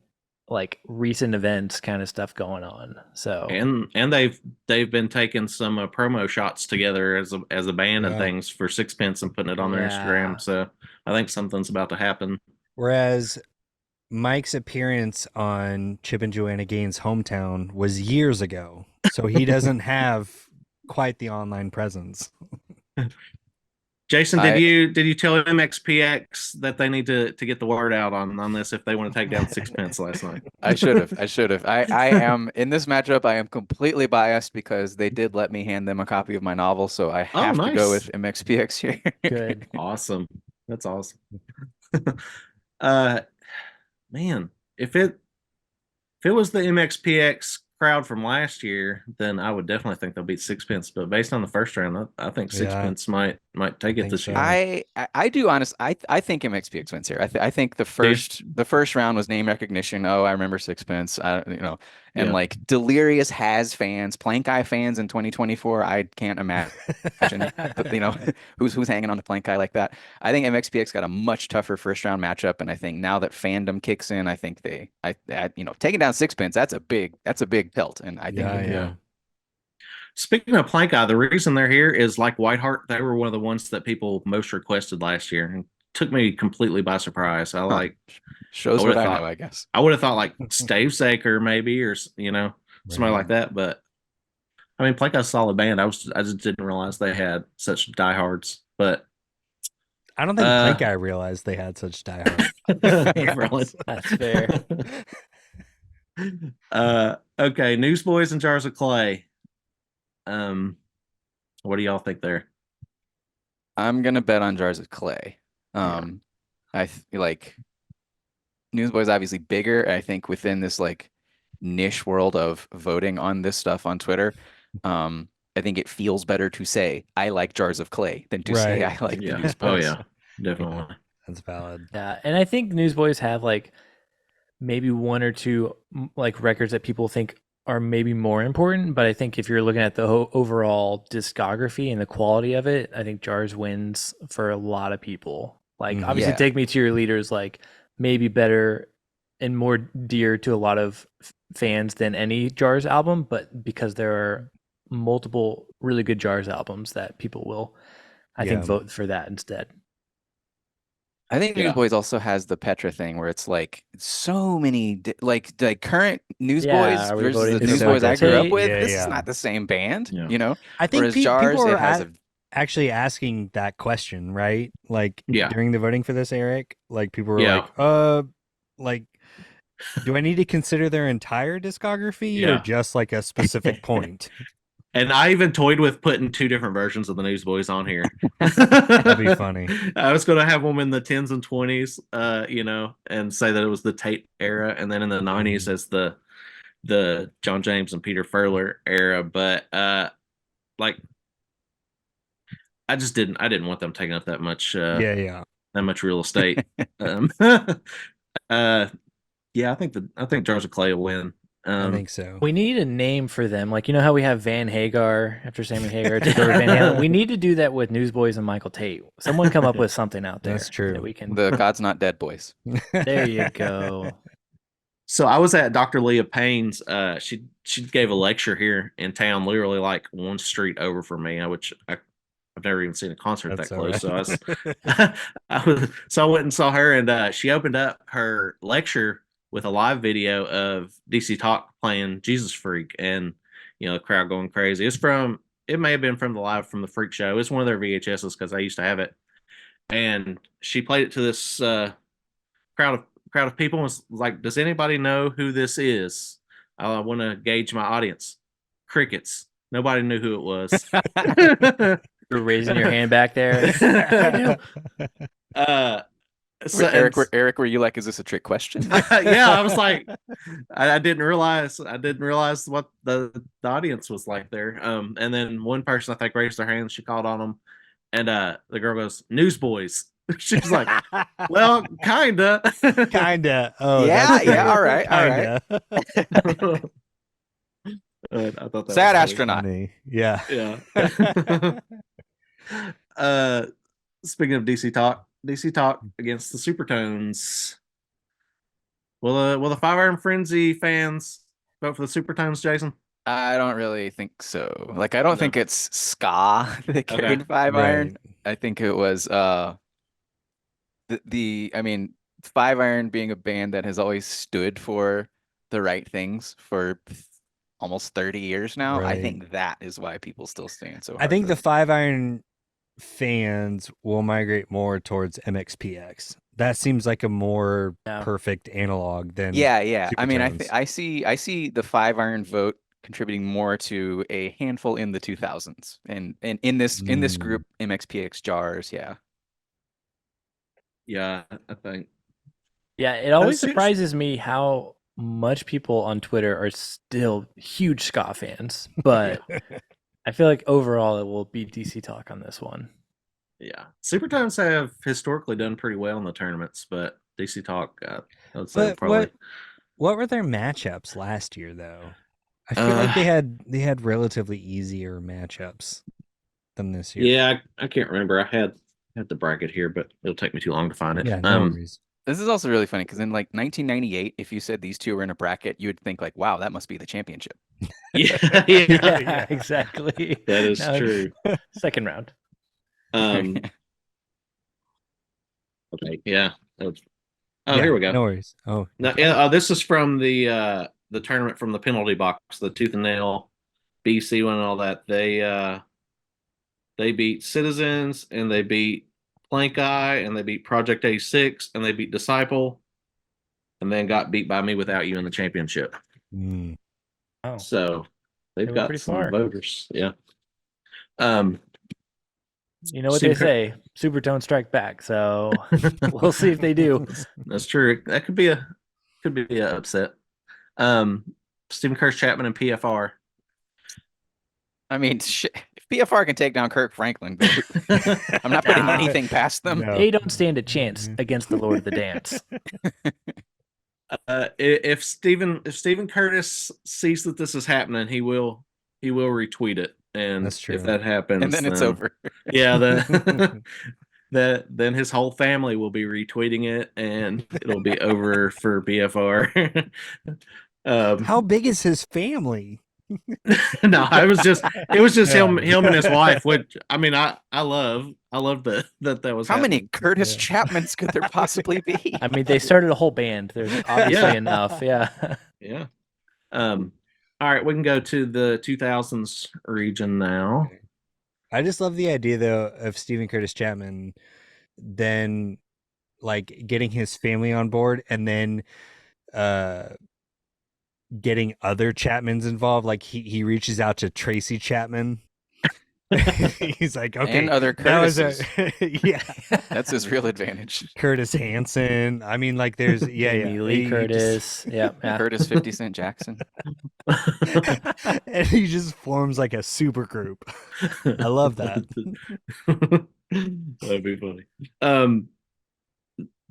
Speaker 3: recent events kind of stuff going on. So
Speaker 1: And they've been taking some promo shots together as a band and
Speaker 2: Yeah.
Speaker 1: things for Sixpence and putting it on their
Speaker 3: Yeah.
Speaker 1: Instagram. So I think something's about to happen.
Speaker 2: Whereas Mike's appearance on Chip and Joanna Gaines' Hometown was years ago, so he doesn't have quite the online presence.
Speaker 1: Jason, did you tell MxPx that they need to get the word out on this if they want to take down Sixpence last night?
Speaker 4: I should have. I am in this matchup. I am completely biased because they did let me hand them a copy of my novel, so I have to go
Speaker 1: nice.
Speaker 4: with MxPx here.
Speaker 3: good.
Speaker 1: Awesome. That's awesome. Man, if it was the MxPx crowd from last year, then I would definitely think they'll beat Sixpence. But based on the first round, I think
Speaker 2: Yeah.
Speaker 1: Sixpence might take it
Speaker 2: think
Speaker 1: this
Speaker 2: so.
Speaker 1: year.
Speaker 4: I do honest. I think MxPx wins here. I think the first round was name recognition. Oh, I remember Sixpence. And
Speaker 1: Yeah.
Speaker 4: like Delirious has fans, Plank Eye fans in 2024. I can't imagine, but who's hanging on to Plank Eye like that. I think MxPx got a much tougher first round matchup, and I think now that fandom kicks in, I think taking down Sixpence, that's a big pelt, and I think
Speaker 2: Yeah.
Speaker 1: Speaking of Plank Eye, the reason they're here is like Whiteheart. They were one of the ones that people most requested last year, and took me completely by surprise.
Speaker 4: shows
Speaker 1: I
Speaker 4: what I
Speaker 1: thought-
Speaker 4: know, I guess.
Speaker 1: I would have thought like Stave Saker maybe, or somebody like that. But I mean, Plank Eye's a solid band. I just didn't realize they had such diehards. But
Speaker 2: I don't think Plank Eye realized they had such diehard.
Speaker 1: really.
Speaker 3: That's fair.
Speaker 1: Okay, Newsboys and Jars of Clay. What do y'all think there?
Speaker 4: I'm gonna bet on Jars of Clay. I like Newsboys obviously bigger. I think within this like niche world of voting on this stuff on Twitter, I think it feels better to say I like Jars of Clay than to say I like the
Speaker 1: Yeah.
Speaker 4: Newsboys.
Speaker 1: Oh yeah, definitely.
Speaker 2: That's valid.
Speaker 3: Yeah, and I think Newsboys have maybe one or two like records that people think are maybe more important. But I think if you're looking at the overall discography and the quality of it, I think Jars wins for a lot of people. Like obviously,
Speaker 4: Yeah.
Speaker 3: Take Me to Your Leaders, like maybe better and more dear to a lot of fans than any Jars album, but because there are multiple really good Jars albums that people will, I think, vote for that instead.
Speaker 4: I think
Speaker 1: Yeah.
Speaker 4: Newsboys also has the Petra thing where it's like so many like current Newsboys
Speaker 3: Yeah, are we
Speaker 4: versus the
Speaker 3: voting
Speaker 2: for
Speaker 4: Newsboys I grew up
Speaker 3: Tate?
Speaker 4: with.
Speaker 2: Yeah,
Speaker 4: This
Speaker 2: yeah.
Speaker 4: is not the same band,
Speaker 1: Yeah.
Speaker 4: you know.
Speaker 2: I think
Speaker 4: Whereas
Speaker 2: people
Speaker 4: Jars,
Speaker 2: are
Speaker 4: it has
Speaker 2: actually asking that question, right? Like
Speaker 1: Yeah.
Speaker 2: during the voting for this, Eric, like people were
Speaker 1: Yeah.
Speaker 2: like, do I need to consider their entire discography or
Speaker 1: Yeah.
Speaker 2: just like a specific point?
Speaker 1: And I even toyed with putting 2 different versions of the Newsboys on here.
Speaker 2: That'd be funny.
Speaker 1: I was going to have them in the 10s and 20s, you know, and say that it was the Tate era, and then in the 90s as the John James and Peter Furler era. But like, I didn't want them taking up that much
Speaker 2: Yeah.
Speaker 1: that much real estate. Yeah, I think Jars of Clay will win.
Speaker 2: I think so.
Speaker 3: We need a name for them. Like, you know how we have Van Hagar after Sammy Hagar took over Van Halen? We need to do that with Newsboys and Michael Tate. Someone come up with something out there.
Speaker 2: That's true.
Speaker 3: That we can.
Speaker 4: the God's Not Dead Boys.
Speaker 3: There you go.
Speaker 1: So I was at Dr. Leah Payne's. She gave a lecture here in town, literally like one street over from me, which I've never even seen a concert
Speaker 2: That's
Speaker 1: that
Speaker 2: all
Speaker 1: close.
Speaker 2: right.
Speaker 1: So I went and saw her, and she opened up her lecture with a live video of DC Talk playing Jesus Freak, and you know the crowd going crazy. It may have been from the Freak Show. It's one of their VHSs because I used to have it, and she played it to this crowd of people and was like, "Does anybody know who this is? I want to gauge my audience." Crickets. Nobody knew who it was.
Speaker 3: You're raising your hand back there.
Speaker 1: So,
Speaker 4: Eric, were you like, is this a trick question?
Speaker 1: Yeah, I was like, I didn't realize what the audience was like there. And then one person I think raised their hand. She called on them, and the girl goes, "Newsboys." She's like, "Well, kinda."
Speaker 2: Oh,
Speaker 4: Yeah,
Speaker 2: that's
Speaker 4: yeah,
Speaker 2: great.
Speaker 4: all right.
Speaker 1: I thought that
Speaker 4: Sad
Speaker 1: was
Speaker 4: astronaut.
Speaker 2: Funny. Yeah.
Speaker 1: Yeah. Speaking of DC Talk against the Supertones. Will the 5-Iron Frenzy fans vote for the Supertones, Jason?
Speaker 4: I don't really think so. Like, I don't think it's ska that carried
Speaker 1: Okay.
Speaker 4: 5-Iron.
Speaker 2: Right.
Speaker 4: I think it was I mean, 5-Iron being a band that has always stood for the right things for almost 30 years now. I
Speaker 2: Right.
Speaker 4: think that is why people still stand so hard.
Speaker 2: I think
Speaker 4: for
Speaker 2: the
Speaker 4: them.
Speaker 2: 5-Iron fans will migrate more towards MxPx. That seems like a more perfect analog than
Speaker 4: Yeah. I mean,
Speaker 2: Supertones.
Speaker 4: I see the 5-Iron vote contributing more to a handful in the 2000s, and in this group, MxPx, Jars, yeah.
Speaker 1: Yeah, I think.
Speaker 3: Yeah, it always
Speaker 1: seems-
Speaker 3: surprises me how much people on Twitter are still huge ska fans, but I feel like overall it will be DC Talk on this one.
Speaker 1: Yeah, Supertones have historically done pretty well in the tournaments, but DC Talk, I would say
Speaker 2: But
Speaker 1: probably.
Speaker 2: what were their matchups last year though? I feel like they had relatively easier matchups than this year.
Speaker 1: Yeah, I can't remember. I had the bracket here, but it'll take me too long to find it.
Speaker 2: Yeah, no worries.
Speaker 4: This is also really funny because in like 1998, if you said these two were in a bracket, you would think like, wow, that must be the championship.
Speaker 3: Yeah, exactly.
Speaker 1: That is
Speaker 3: Now,
Speaker 1: true.
Speaker 3: Second round.
Speaker 1: Okay, yeah.
Speaker 2: Yeah,
Speaker 1: Here we go.
Speaker 2: No worries. Oh,
Speaker 1: No, this is from the tournament from the penalty box, the tooth and nail BC one and all that. They beat Citizens, and they beat Plank Eye, and they beat Project A6, and they beat Disciple, and then got beat by Me Without You in the championship.
Speaker 3: Oh,
Speaker 1: So they've
Speaker 3: They went
Speaker 1: got
Speaker 3: pretty
Speaker 1: some
Speaker 3: far.
Speaker 1: voters. Yeah.
Speaker 3: you know what they say, Supertone strike back. So we'll see if they do.
Speaker 1: That's true. That could be a upset. Stephen Kirk Chapman and PFR.
Speaker 4: I mean, if PFR can take down Kirk Franklin, I'm not putting anything past them.
Speaker 2: No.
Speaker 3: They don't stand a chance against the Lord of the Dance.
Speaker 1: If Stephen Curtis sees that this is happening, he will retweet it, and
Speaker 2: That's true.
Speaker 1: if that happens,
Speaker 4: And then it's over.
Speaker 1: Yeah, then his whole family will be retweeting it, and it'll be over for BFR.
Speaker 2: How big is his family?
Speaker 1: No, it was just
Speaker 2: Yeah.
Speaker 1: him and his wife. Which I mean, I love that was
Speaker 4: How many
Speaker 1: happening.
Speaker 4: Curtis Chapmans could there possibly be?
Speaker 3: I mean, they started a whole band. There's obviously
Speaker 1: Yeah.
Speaker 3: enough. Yeah.
Speaker 1: Yeah. All right, we can go to the 2000s region now.
Speaker 2: I just love the idea though of Stephen Curtis Chapman then like getting his family on board and then getting other Chapmans involved. Like he reaches out to Tracy Chapman. He's like, okay,
Speaker 4: And other
Speaker 2: that was
Speaker 4: Curtises.
Speaker 2: yeah,
Speaker 4: That's his real advantage.
Speaker 2: Curtis Hanson. I mean, like, there's
Speaker 3: Jamie Lee
Speaker 2: He
Speaker 3: Curtis. Yeah.
Speaker 4: Curtis 50 Cent Jackson.
Speaker 2: and he just forms like a super group. I love that.
Speaker 1: That'd be funny.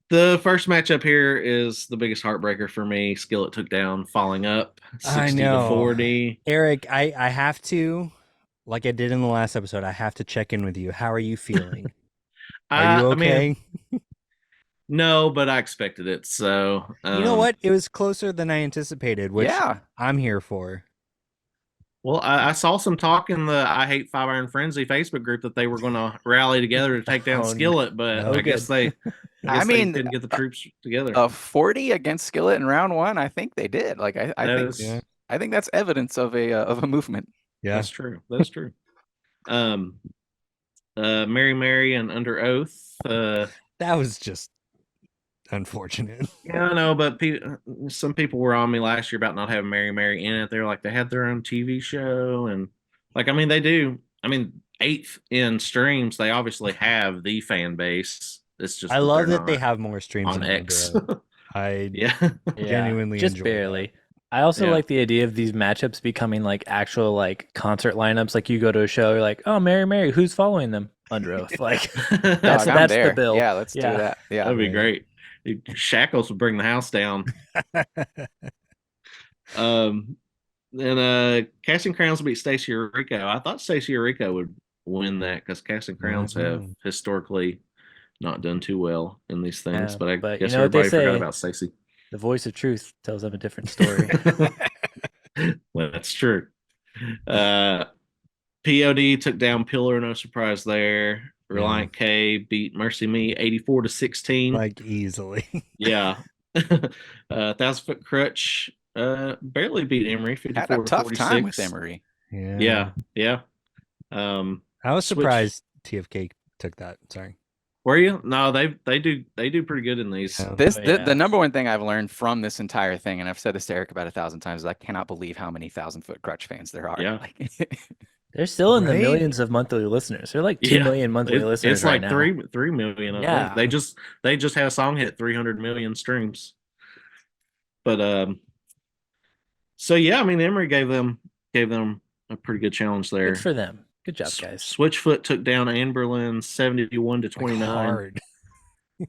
Speaker 1: The first matchup here is the biggest heartbreaker for me. Skillet took down Falling Up, 60
Speaker 2: I
Speaker 1: to
Speaker 2: know.
Speaker 1: 40.
Speaker 2: Eric, I have to, like I did in the last episode, I have to check in with you. How are you feeling? Are you okay?
Speaker 1: I mean, no, but I expected it. So
Speaker 2: you know what? It was closer than I anticipated, which
Speaker 4: Yeah.
Speaker 2: I'm here for.
Speaker 1: Well, I saw some talk in the I Hate Five Iron Frenzy Facebook group that they were going to rally together to take down
Speaker 3: Oh,
Speaker 1: Skillet, but
Speaker 2: no
Speaker 1: I guess they,
Speaker 4: I mean,
Speaker 1: they didn't get the troops together.
Speaker 4: A 40 against Skillet in round one, I think they did. Like I
Speaker 1: That
Speaker 4: think
Speaker 1: is-
Speaker 2: Yeah.
Speaker 4: I think that's evidence of a movement.
Speaker 2: Yeah.
Speaker 1: That's true. That's true. Mary Mary and Under Oath.
Speaker 2: That was just unfortunate.
Speaker 1: Yeah, I know, but some people were on me last year about not having Mary Mary in it. They're like, they had their own TV show, and like, I mean, they do. I mean, 8th in streams, they obviously have the fan base. It's just
Speaker 2: I love
Speaker 1: they're
Speaker 2: that they
Speaker 1: not
Speaker 2: have more streams
Speaker 1: on
Speaker 2: than
Speaker 1: X.
Speaker 2: Underoath. I
Speaker 1: Yeah,
Speaker 2: genuinely
Speaker 3: just
Speaker 2: enjoy that.
Speaker 3: barely. I also
Speaker 1: Yeah.
Speaker 3: like the idea of these matchups becoming like actual like concert lineups. Like you go to a show, you're like, oh, Mary Mary, who's following them? Under Oath. Like
Speaker 4: Dog, I'm
Speaker 3: that's
Speaker 4: there.
Speaker 3: the bill.
Speaker 4: Yeah, let's
Speaker 3: Yeah.
Speaker 4: do that. Yeah.
Speaker 1: that'd be
Speaker 2: Right.
Speaker 1: great. Shackles would bring the house down. Then Casting Crowns beat Stacey Rico. I thought Stacey Rico would win that because Casting Crowns have
Speaker 2: Mhm.
Speaker 1: historically not done too well in these things.
Speaker 3: Yeah,
Speaker 1: but I
Speaker 3: but
Speaker 1: guess
Speaker 3: you know what they
Speaker 1: everybody forgot
Speaker 3: say.
Speaker 1: about Stacey.
Speaker 3: The voice of truth tells them a different story.
Speaker 1: Well, that's true. POD took down Pillar, no surprise there. Reliant K beat Mercy Me 84 to 16.
Speaker 2: Like easily.
Speaker 1: Yeah. 1,000 Foot Crutch barely beat Emery 54
Speaker 4: Had a
Speaker 1: to
Speaker 4: tough
Speaker 1: 46.
Speaker 4: time with Emery.
Speaker 1: Yeah.
Speaker 2: I was
Speaker 1: Switch-
Speaker 2: surprised TFK took that. Sorry.
Speaker 1: Were you? No, they do pretty good in these.
Speaker 2: Yeah.
Speaker 4: The number one thing I've learned from this entire thing, and I've said this to Eric about 1,000 times, is I cannot believe how many 1,000 Foot Crutch fans there are.
Speaker 1: Yeah.
Speaker 4: Like,
Speaker 3: They're still in the
Speaker 2: Right?
Speaker 3: millions of monthly listeners. They're like 2 million monthly listeners
Speaker 1: It's like
Speaker 3: right now.
Speaker 1: 3 million. I
Speaker 3: Yeah.
Speaker 1: think. They just had a song hit 300 million streams. But so yeah, I mean Emery gave them a pretty good challenge there.
Speaker 3: Good for them. Good job, guys.
Speaker 1: Switchfoot took down Anberlin 71 to 29.
Speaker 2: Hard.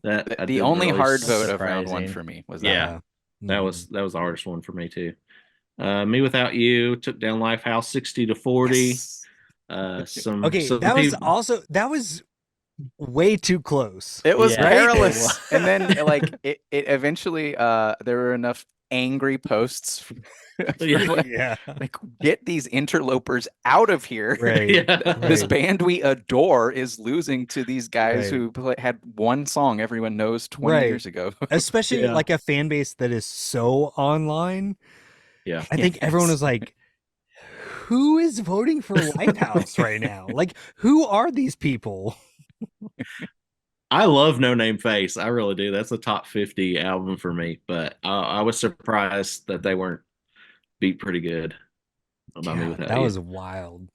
Speaker 1: That I
Speaker 4: the
Speaker 1: didn't
Speaker 4: only
Speaker 1: really
Speaker 4: hard
Speaker 1: s-
Speaker 4: vote of round one
Speaker 3: surprising.
Speaker 4: for me was
Speaker 1: Yeah.
Speaker 4: that.
Speaker 1: That was the hardest one for me too. Me Without You took down Lifehouse 60 to 40.
Speaker 4: Yes.
Speaker 1: Some
Speaker 2: that was way too close.
Speaker 4: It was
Speaker 3: Yeah.
Speaker 4: perilous. And then like it eventually there were enough angry posts for like,
Speaker 2: Yeah.
Speaker 4: like, get these interlopers out of here.
Speaker 2: Right.
Speaker 1: Yeah.
Speaker 4: This
Speaker 2: Right.
Speaker 4: band we adore is losing to these guys
Speaker 2: Right.
Speaker 4: who had one song everyone knows 20
Speaker 2: Right.
Speaker 4: years ago.
Speaker 2: Especially
Speaker 1: Yeah.
Speaker 2: like a fan base that is so online.
Speaker 1: Yeah.
Speaker 2: I think everyone is like, who is voting for Whitehouse right now? Like, who are these people?
Speaker 1: I love No Name Face. I really do. That's a top 50 album for me. But I was surprised that they weren't beat pretty good. About Me
Speaker 2: Yeah,
Speaker 1: Without
Speaker 2: that
Speaker 1: You.
Speaker 2: was wild.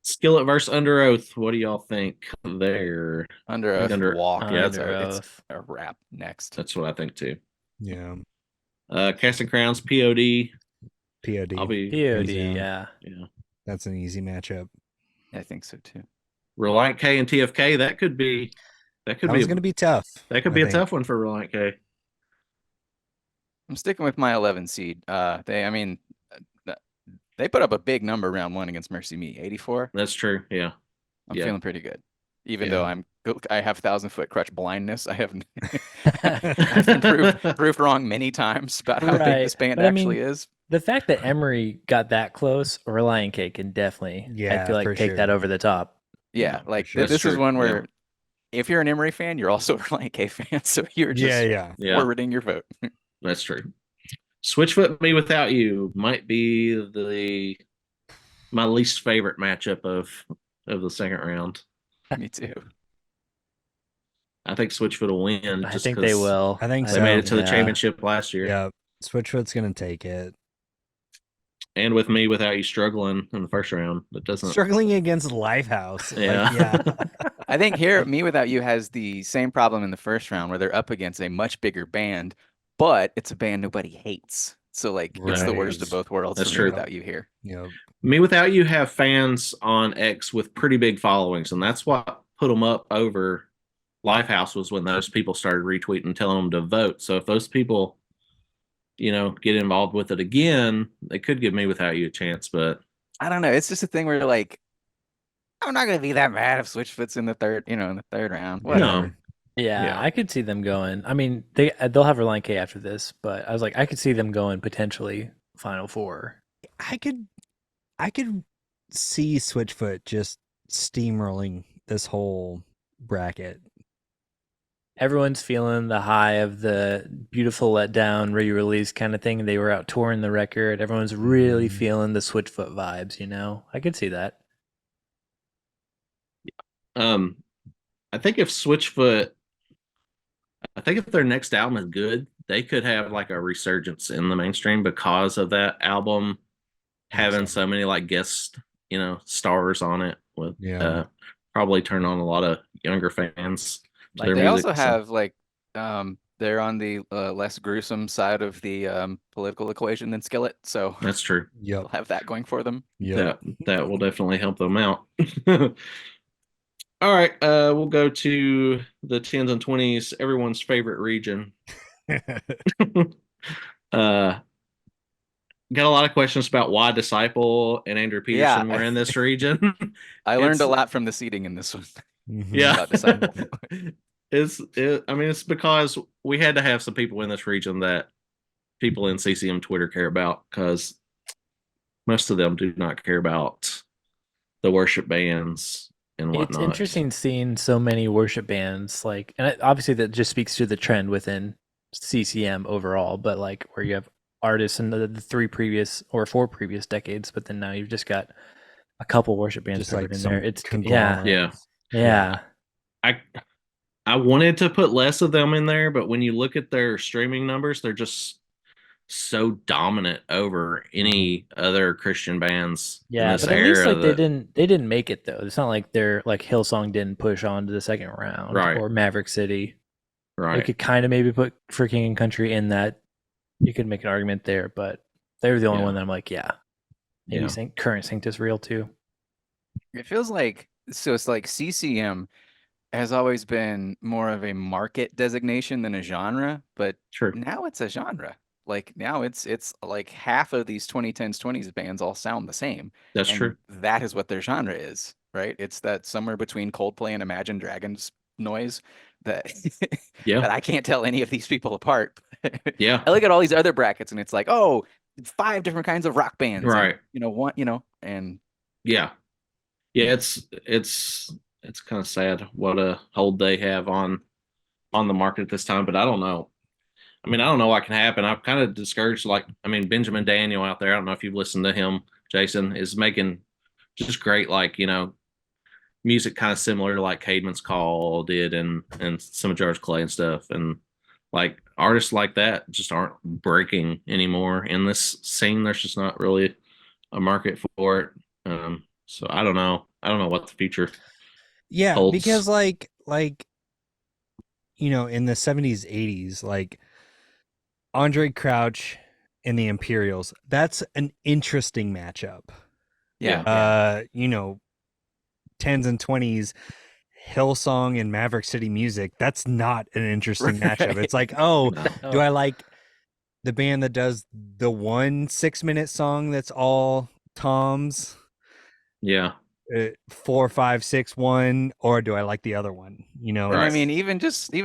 Speaker 1: Skillet versus Under Oath. What do y'all think there?
Speaker 4: Under Oath walk.
Speaker 1: yeah,
Speaker 4: It's
Speaker 3: Under
Speaker 4: a- it's
Speaker 3: Oath.
Speaker 4: a wrap next.
Speaker 1: That's what I think too.
Speaker 2: Yeah.
Speaker 1: Casting Crowns, POD.
Speaker 2: POD.
Speaker 1: I'll be
Speaker 3: POD,
Speaker 2: Yeah.
Speaker 3: yeah.
Speaker 2: That's an easy matchup.
Speaker 4: I think so too.
Speaker 1: Reliant K and TFK. That could be That could
Speaker 2: That
Speaker 1: be
Speaker 2: was going to be tough.
Speaker 1: that could
Speaker 2: I
Speaker 1: be a
Speaker 2: think.
Speaker 1: tough one for Relient K.
Speaker 4: I'm sticking with my 11 seed. I mean, they put up a big number round one against Mercy Me, 84.
Speaker 1: That's true. Yeah.
Speaker 4: I'm
Speaker 1: Yeah.
Speaker 4: feeling pretty good, even though I have 1,000-foot crutch blindness. I have I've been proved wrong many times about how big this band
Speaker 3: but I
Speaker 4: actually
Speaker 3: mean,
Speaker 4: is.
Speaker 3: the fact that Emery got that close, Relient K can definitely, I
Speaker 2: Yeah,
Speaker 3: feel like,
Speaker 2: for
Speaker 3: take that
Speaker 2: sure.
Speaker 3: over the top.
Speaker 4: Yeah,
Speaker 2: for
Speaker 4: like
Speaker 2: sure.
Speaker 4: this
Speaker 1: That's
Speaker 4: is
Speaker 1: true,
Speaker 4: one
Speaker 1: yeah.
Speaker 4: where if you're an Emery fan, you're also a Relient K fan, so you're just
Speaker 2: Yeah.
Speaker 1: Yeah.
Speaker 4: forwarding your vote.
Speaker 1: That's true. Switchfoot Me Without You might be my least favorite matchup of the second round.
Speaker 4: Me too.
Speaker 1: I think Switchfoot will win
Speaker 3: I
Speaker 1: just
Speaker 3: think they
Speaker 1: because
Speaker 3: will.
Speaker 2: I think
Speaker 1: they made it
Speaker 2: so.
Speaker 1: to the
Speaker 3: Yeah.
Speaker 1: championship last year.
Speaker 2: Yeah. Switchfoot's going to take it.
Speaker 1: And with Me Without You struggling in the first round, it doesn't.
Speaker 2: Struggling against Lifehouse.
Speaker 1: Yeah.
Speaker 2: Like, yeah.
Speaker 4: I think here, Me Without You has the same problem in the first round where they're up against a much bigger band, but it's a band nobody hates. So like it's the worst of
Speaker 1: Right.
Speaker 4: both worlds
Speaker 1: That's
Speaker 4: for
Speaker 1: true.
Speaker 4: Me Without You here.
Speaker 2: Yep.
Speaker 1: Me Without You have fans on X with pretty big followings, and that's what put them up over Lifehouse was when those people started retweeting, telling them to vote. So if those people, get involved with it again, they could give Me Without You a chance. But
Speaker 4: I don't know. It's just a thing where like I'm not gonna be that mad if Switchfoot's in the third round. Whatever.
Speaker 1: no,
Speaker 3: Yeah,
Speaker 1: Yeah.
Speaker 3: I could see them going. I mean, they'll have Relient K after this, but I was like, I could see them going potentially Final Four.
Speaker 2: I could see Switchfoot just steamrolling this whole bracket.
Speaker 3: Everyone's feeling the high of the beautiful letdown re-release kind of thing. They were out touring the record. Everyone's really feeling the Switchfoot vibes. I could see that.
Speaker 1: I think if Switchfoot, I think if their next album is good, they could have like a resurgence in the mainstream because of that album having so many like guest, stars on it. With probably turn on a lot of younger fans.
Speaker 4: Like they also have like they're on the less gruesome side of the political equation than Skillet, so
Speaker 1: that's true.
Speaker 2: Yep.
Speaker 4: they'll have that going for them.
Speaker 2: Yep.
Speaker 1: That will definitely help them out. All right, we'll go to the 10s and 20s, everyone's favorite region. Got a lot of questions about why Disciple and Andrew Peterson were in this region.
Speaker 4: I learned a lot from the seating in this one.
Speaker 1: Yeah.
Speaker 4: About Disciple.
Speaker 1: It's because we had to have some people in this region that people in CCM Twitter care about, because most of them do not care about the worship bands and whatnot.
Speaker 3: It's interesting seeing so many worship bands, and obviously that just speaks to the trend within CCM overall, but like where you have artists in the 4 previous decades, but then now you've just got a couple worship bands
Speaker 2: Just like
Speaker 3: in
Speaker 2: some
Speaker 3: there. It's
Speaker 1: Yeah. I wanted to put less of them in there, but when you look at their streaming numbers, they're just so dominant over any other Christian bands in this
Speaker 3: but at least
Speaker 1: era.
Speaker 3: they didn't make it though. It's not like they're like Hillsong didn't push on to the second round,
Speaker 1: Right.
Speaker 3: or Maverick City.
Speaker 1: Right.
Speaker 3: You could kind of maybe put For King and Country in that. You could make an argument there, but they're the only one that I'm like, maybe Current Sync is real too.
Speaker 4: It feels like it's like CCM has always been more of a market designation than a genre, but now it's a genre. Like now it's like half of these 2010s 20s bands all sound the same.
Speaker 1: That's true.
Speaker 4: That is what their genre is, right? It's that somewhere between Coldplay and Imagine Dragons noise that that I can't tell any of these people apart.
Speaker 1: Yeah.
Speaker 4: I look at all these other brackets and it's like, 5 different kinds of rock bands.
Speaker 1: Right.
Speaker 4: And, and
Speaker 1: yeah. It's kind of sad what a hold they have on the market at this time, but I don't know. I mean, I don't know what can happen. I'm kind of discouraged. Benjamin Daniel out there, I don't know if you've listened to him, Jason, is making just great, music kind of similar to like Cademan's Call did and some of George Clay and stuff. And like artists like that just aren't breaking anymore in this scene. There's just not really a market for it. So I don't know. I don't know what the future holds.
Speaker 2: Because in the 70s, 80s, Andre Crouch and the Imperials, that's an interesting matchup. 10s and 20s, Hillsong and Maverick City Music, that's not an interesting matchup.
Speaker 4: Right.
Speaker 2: It's like, oh,
Speaker 1: No.
Speaker 2: do I like the band that does the 1 6-minute song that's all toms,
Speaker 1: Yeah.
Speaker 2: 4 5 6 1, or do I like the other one? You know,
Speaker 4: And I
Speaker 1: Right.
Speaker 4: mean, even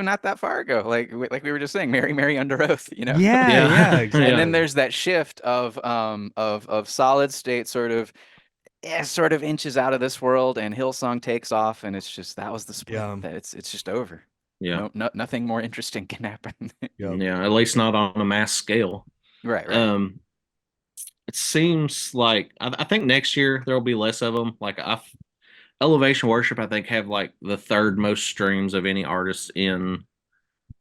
Speaker 4: not that far ago, like we were just saying, Mary Mary Under Oath, you know.
Speaker 2: yeah,
Speaker 1: Yeah.
Speaker 2: exactly.
Speaker 4: And then there's that shift of solid state sort of inches out of this world, and Hillsong takes off, and it's just that was the split.
Speaker 2: Yeah.
Speaker 4: That it's just over.
Speaker 1: Yeah.
Speaker 4: Nothing more interesting can happen.
Speaker 2: Yep.
Speaker 1: Yeah. At least not on a mass scale.
Speaker 4: Right.
Speaker 1: It seems like I think next year there will be less of them. Like Elevation Worship, I think, have like the third most streams of any artist in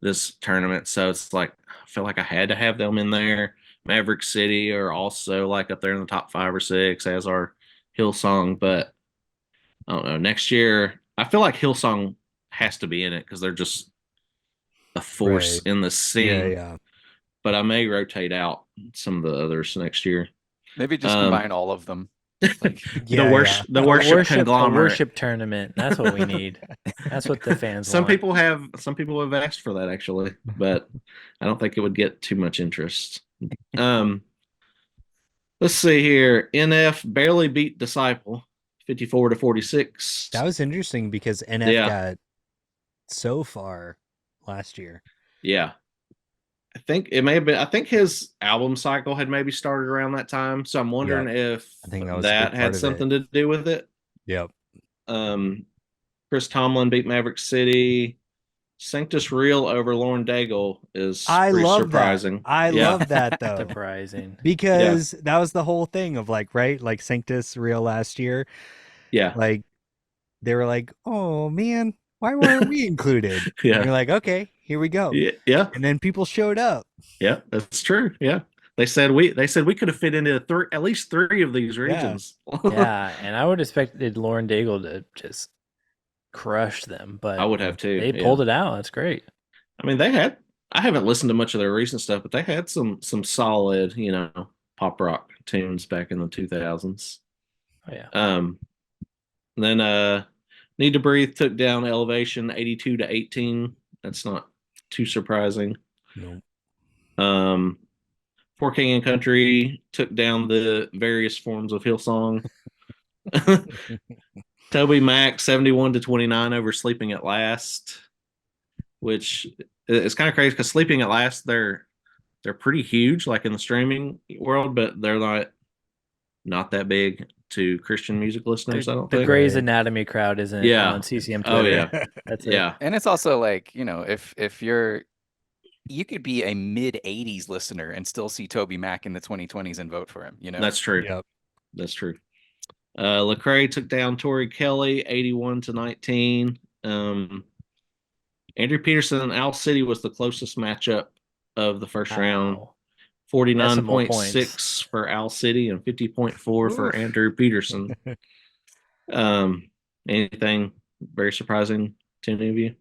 Speaker 1: this tournament. So it's like I feel like I had to have them in there. Maverick City are also like up there in the top 5 or 6, as are Hillsong. But I don't know. Next year, I feel like Hillsong has to be in it because they're just a force
Speaker 2: Right.
Speaker 1: in the scene.
Speaker 2: Yeah.
Speaker 1: But I may rotate out some of the others next year.
Speaker 4: Maybe just combine all of them. Like,
Speaker 2: Yeah.
Speaker 1: the worship
Speaker 3: a
Speaker 1: conglomerate.
Speaker 3: worship tournament. That's what we need. That's what the fans
Speaker 1: Some
Speaker 3: want.
Speaker 1: people have asked for that actually, but I don't think it would get too much interest. Let's see here. NF barely beat Disciple 54-46.
Speaker 2: That was interesting because NF
Speaker 1: Yeah.
Speaker 2: got so far last year.
Speaker 1: Yeah. I think it may have been. I think his album cycle had maybe started around that time, so I'm wondering if
Speaker 2: I think that was a big
Speaker 1: that
Speaker 2: part
Speaker 1: had
Speaker 2: of
Speaker 1: something to do with it.
Speaker 2: Yep.
Speaker 1: Chris Tomlin beat Maverick City. Sanctus Real over Lauren Daigle is
Speaker 2: I
Speaker 1: pretty
Speaker 2: love
Speaker 1: surprising.
Speaker 2: that. I
Speaker 1: Yeah.
Speaker 2: love that though.
Speaker 3: Surprising.
Speaker 2: Because that was the whole thing of like, right? Like Sanctus Real last year.
Speaker 1: Yeah.
Speaker 2: Like they were like, oh man, why weren't we included?
Speaker 1: Yeah.
Speaker 2: And you're like, okay, here we go.
Speaker 1: Yeah.
Speaker 2: And then people showed up.
Speaker 1: Yeah, that's true. Yeah. They said we could have fit into at least 3 of these regions.
Speaker 3: Yeah, and I would have expected Lauren Daigle to just crush them, but
Speaker 1: I would have too.
Speaker 3: they
Speaker 1: yeah.
Speaker 3: pulled it out. That's great.
Speaker 1: I mean, I haven't listened to much of their recent stuff, but they had some solid, pop rock tunes back in the 2000s.
Speaker 3: Oh yeah.
Speaker 1: Then Need to Breathe took down Elevation 82-18. That's not too surprising.
Speaker 2: Nope.
Speaker 1: For King and Country took down the various forms of Hillsong. Tobymac 71-29 over Sleeping at Last, which is kind of crazy because Sleeping at Last they're pretty huge, like in the streaming world, but they're not that big to Christian music listeners. I don't
Speaker 3: The
Speaker 1: think.
Speaker 3: Grey's Anatomy crowd isn't on CCM Twitter.
Speaker 1: Oh yeah,
Speaker 3: That's it.
Speaker 1: yeah.
Speaker 4: and it's also like, if you could be a mid 80s listener and still see Tobymac in the 2020s and vote for him,
Speaker 1: That's true.
Speaker 2: Yep.
Speaker 1: That's true. Lecrae took down Tori Kelly 81-19. Andrew Peterson and Owl City was the closest matchup of the first round.
Speaker 3: Wow.
Speaker 1: 49.6 for Owl City and 50.4 for Andrew Peterson. Anything very surprising to any of you?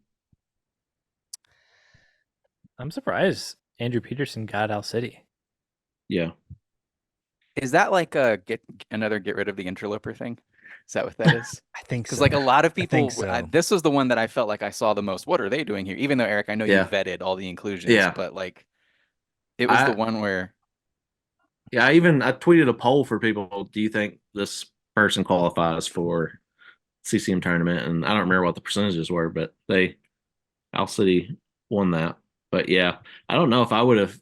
Speaker 3: I'm surprised Andrew Peterson got Owl City.
Speaker 1: Yeah.
Speaker 4: Is that like get rid of the interloper thing? Is that what that is?
Speaker 2: I think so.
Speaker 4: Because like a lot of people,
Speaker 2: so.
Speaker 4: this was the one that I felt like I saw the most. What are they doing here? Even though Eric, I know you vetted all the inclusions, but like it was the one where.
Speaker 1: Yeah, I tweeted a poll for people. Do you think this person qualifies for CCM tournament? And I don't remember what the percentages were, but Owl City won that. But yeah, I don't know if I would have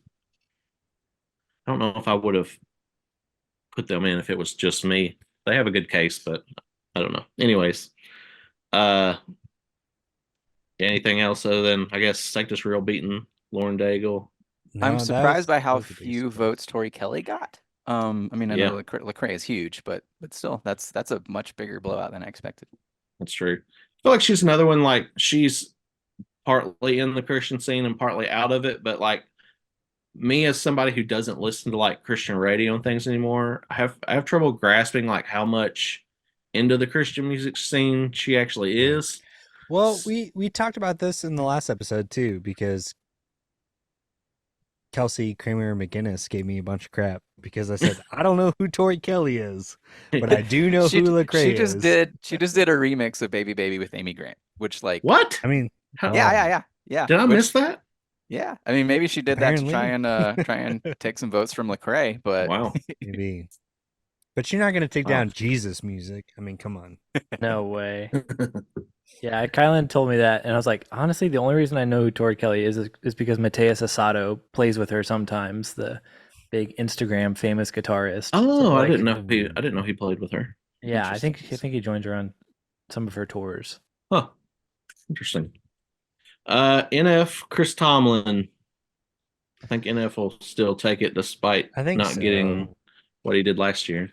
Speaker 1: put them in if it was just me. They have a good case, but I don't know. Anyways, anything else other than I guess Sanctus Real beating Lauren Daigle?
Speaker 2: No,
Speaker 4: I'm surprised by how
Speaker 2: was a big
Speaker 4: few
Speaker 2: surprise.
Speaker 4: votes Tori Kelly got. I mean, I know Lecrae is huge, but still, that's a much bigger blowout than I expected.
Speaker 1: That's true. I feel like she's another one. Like she's partly in the Christian scene and partly out of it, but like me as somebody who doesn't listen to like Christian radio and things anymore, I have trouble grasping like how much into the Christian music scene she actually is.
Speaker 2: Well, we talked about this in the last episode too, because Kelsey Kramer McGinnis gave me a bunch of crap because I said I don't know who Tori Kelly is, but I do know who Lecrae is.
Speaker 4: She just did a remix of Baby Baby with Amy Grant. which like
Speaker 1: What?
Speaker 2: I mean,
Speaker 1: How,
Speaker 4: yeah.
Speaker 1: did I
Speaker 4: Which
Speaker 1: miss that?
Speaker 4: yeah, I mean maybe she did that to
Speaker 2: Apparently.
Speaker 4: try and take some votes from Lecrae, but
Speaker 1: Wow.
Speaker 2: maybe. But you're not going to take
Speaker 1: Wow.
Speaker 2: down Jesus music. I mean, come on.
Speaker 3: No way. Yeah, Kylan told me that, and I was like, honestly, the only reason I know who Tori Kelly is because Mateus Asado plays with her sometimes, the big Instagram famous guitarist.
Speaker 1: Oh,
Speaker 3: So,
Speaker 1: I
Speaker 3: like,
Speaker 1: didn't know he played with her.
Speaker 3: yeah, I think
Speaker 1: Interesting.
Speaker 3: he joins her on some of her tours.
Speaker 1: Huh. Interesting. NF Chris Tomlin. I think NF will still take it despite
Speaker 2: I think
Speaker 1: not
Speaker 2: so.
Speaker 1: getting what he did last year.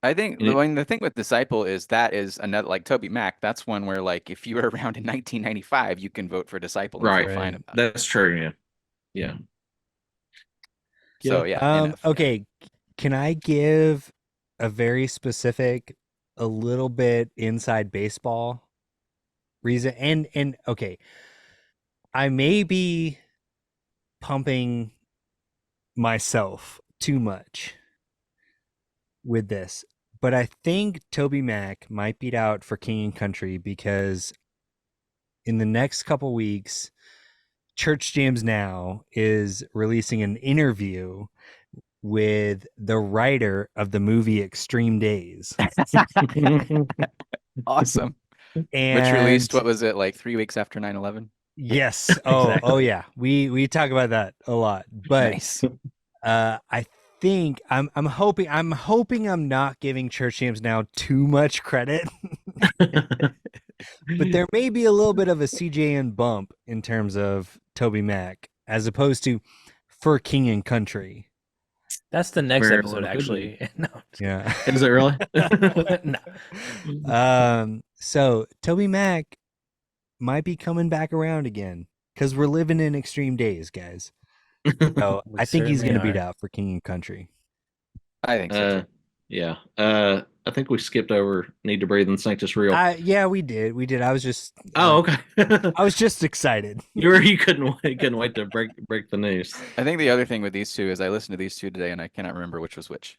Speaker 4: I think the thing with Disciple is that is another like Tobymac. That's one where like if you were around in 1995, you can vote for Disciple and feel
Speaker 1: Right.
Speaker 4: fine about it.
Speaker 1: That's true. Yeah. Yeah.
Speaker 4: So yeah, NF, yeah.
Speaker 2: Okay. Can I give a very specific, a little bit inside baseball reason? And okay, I may be pumping myself too much with this, but I think Tobymac might beat out for King and Country because in the next couple weeks, Church Jams Now is releasing an interview with the writer of the movie Extreme Days.
Speaker 4: Awesome.
Speaker 2: And
Speaker 4: Which released, what was it, like 3 weeks after 9/11?
Speaker 2: yes. Oh yeah. We talk about that a lot. But
Speaker 4: Nice.
Speaker 2: I think I'm hoping I'm not giving Church Jams Now too much credit. But there may be a little bit of a CJN bump in terms of Tobymac as opposed to For King and Country.
Speaker 3: That's the next
Speaker 1: Very
Speaker 3: episode,
Speaker 1: well could be.
Speaker 3: actually. No,
Speaker 2: Yeah.
Speaker 1: Is it really?
Speaker 3: no.
Speaker 2: So Tobymac might be coming back around again because we're living in extreme days, guys. So
Speaker 3: We
Speaker 2: I think he's
Speaker 3: certainly
Speaker 2: going to beat
Speaker 3: are.
Speaker 2: out for King and Country.
Speaker 4: I think so too.
Speaker 1: Yeah. I think we skipped over Need to Breathe and Sanctus Real.
Speaker 2: Yeah, we did. I was just.
Speaker 1: Oh, okay.
Speaker 2: I was just excited.
Speaker 1: You couldn't wait to break the news.
Speaker 4: I think the other thing with these two is I listened to these two today and I cannot remember which was which.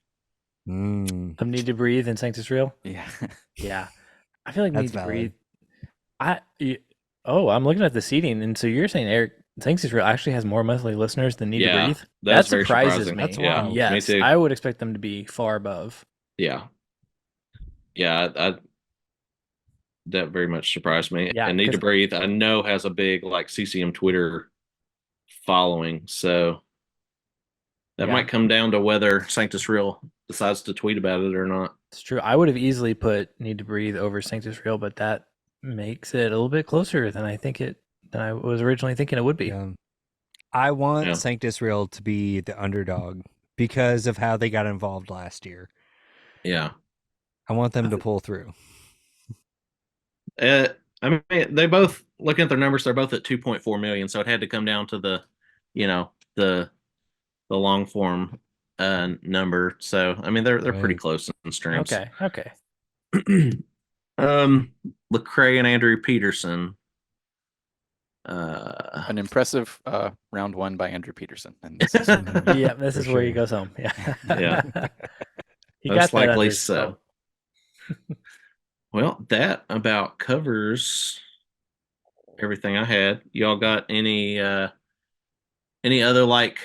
Speaker 3: Need to Breathe and Sanctus Real.
Speaker 4: Yeah.
Speaker 3: Yeah, I feel like
Speaker 2: That's
Speaker 3: Need to
Speaker 2: valid.
Speaker 3: Breathe. I'm looking at the seating, and so you're saying Eric Sanctus Real actually has more monthly listeners than Need to Breathe?
Speaker 1: That's
Speaker 3: That
Speaker 1: very
Speaker 3: surprises
Speaker 1: surprising.
Speaker 3: me.
Speaker 2: That's
Speaker 1: Yeah,
Speaker 2: wild.
Speaker 3: Yes,
Speaker 1: me too.
Speaker 3: I would expect them to be far above.
Speaker 1: Yeah. That very much surprised me.
Speaker 3: Yeah,
Speaker 1: And Need to
Speaker 3: 'cause-
Speaker 1: Breathe, I know has a big like CCM Twitter following, so that
Speaker 3: Yeah.
Speaker 1: might come down to whether Sanctus Real decides to tweet about it or not.
Speaker 3: It's true. I would have easily put Need to Breathe over Sanctus Real, but that makes it a little bit closer than I was originally thinking it would be.
Speaker 2: Yeah. I want
Speaker 1: Yeah.
Speaker 2: Sanctus Real to be the underdog because of how they got involved last year.
Speaker 1: Yeah.
Speaker 2: I want them to pull through.
Speaker 1: I mean, they both looking at their numbers. They're both at 2.4 million, so it had to come down to the long form number. So I mean, they're pretty
Speaker 2: Right.
Speaker 1: close in streams.
Speaker 3: Okay.
Speaker 1: Lecrae and Andrew Peterson.
Speaker 4: An impressive round one by Andrew Peterson. And this is
Speaker 3: Yeah, this
Speaker 2: For
Speaker 3: is where he
Speaker 2: sure.
Speaker 3: goes home. Yeah.
Speaker 1: Yeah.
Speaker 3: He
Speaker 1: Most
Speaker 3: got that under
Speaker 1: likely
Speaker 3: his
Speaker 1: so.
Speaker 3: belt.
Speaker 1: Well, that about covers everything I had. Y'all got any other like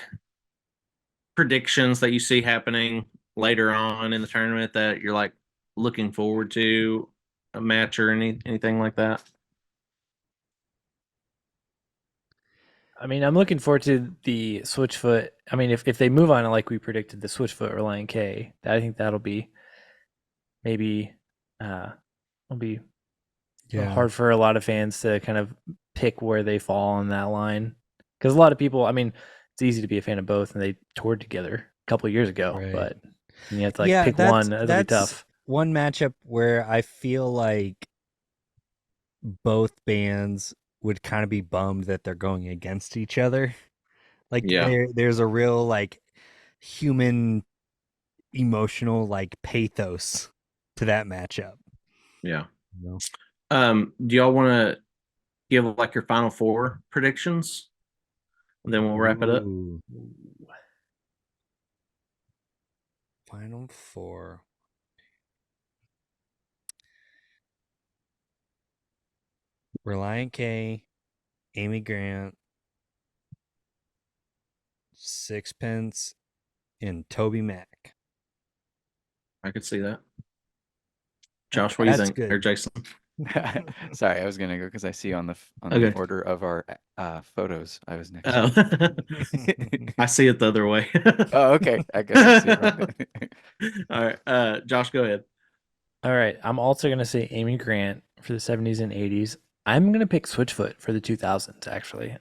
Speaker 1: predictions that you see happening later on in the tournament that you're like looking forward to, a match or anything like that?
Speaker 3: I mean, I'm looking forward to the Switchfoot. I mean, if they move on like we predicted, the Switchfoot Reliant K, I think that'll be maybe it'll be hard for a lot of fans to kind of pick where they fall on that line. Because a lot of people, I mean, it's easy to be a fan of both, and they toured together a couple of years ago,
Speaker 2: Right.
Speaker 3: but you have to like pick one. That'll be tough.
Speaker 2: One matchup where I feel like both bands would kind of be bummed that they're going against each other. Like there's a real like human emotional like pathos to that matchup.
Speaker 1: Yeah.
Speaker 2: You
Speaker 1: know? Do y'all want to give like your final four predictions? And then we'll wrap it up.
Speaker 2: Final four. Relient K, Amy Grant, Sixpence, and Tobymac.
Speaker 1: I could see that. Josh, what do you
Speaker 2: That's
Speaker 1: think?
Speaker 2: good.
Speaker 1: Or Jason?
Speaker 4: Sorry, I was gonna go because I see on the
Speaker 1: Okay.
Speaker 4: order of our photos. I was next.
Speaker 1: Oh, I see it the other way.
Speaker 4: Oh, okay. I guess I see it wrong.
Speaker 1: All right. Josh, go ahead.
Speaker 3: All right. I'm also going to say Amy Grant for the 70s and 80s. I'm going to pick Switchfoot for the 2000s, actually.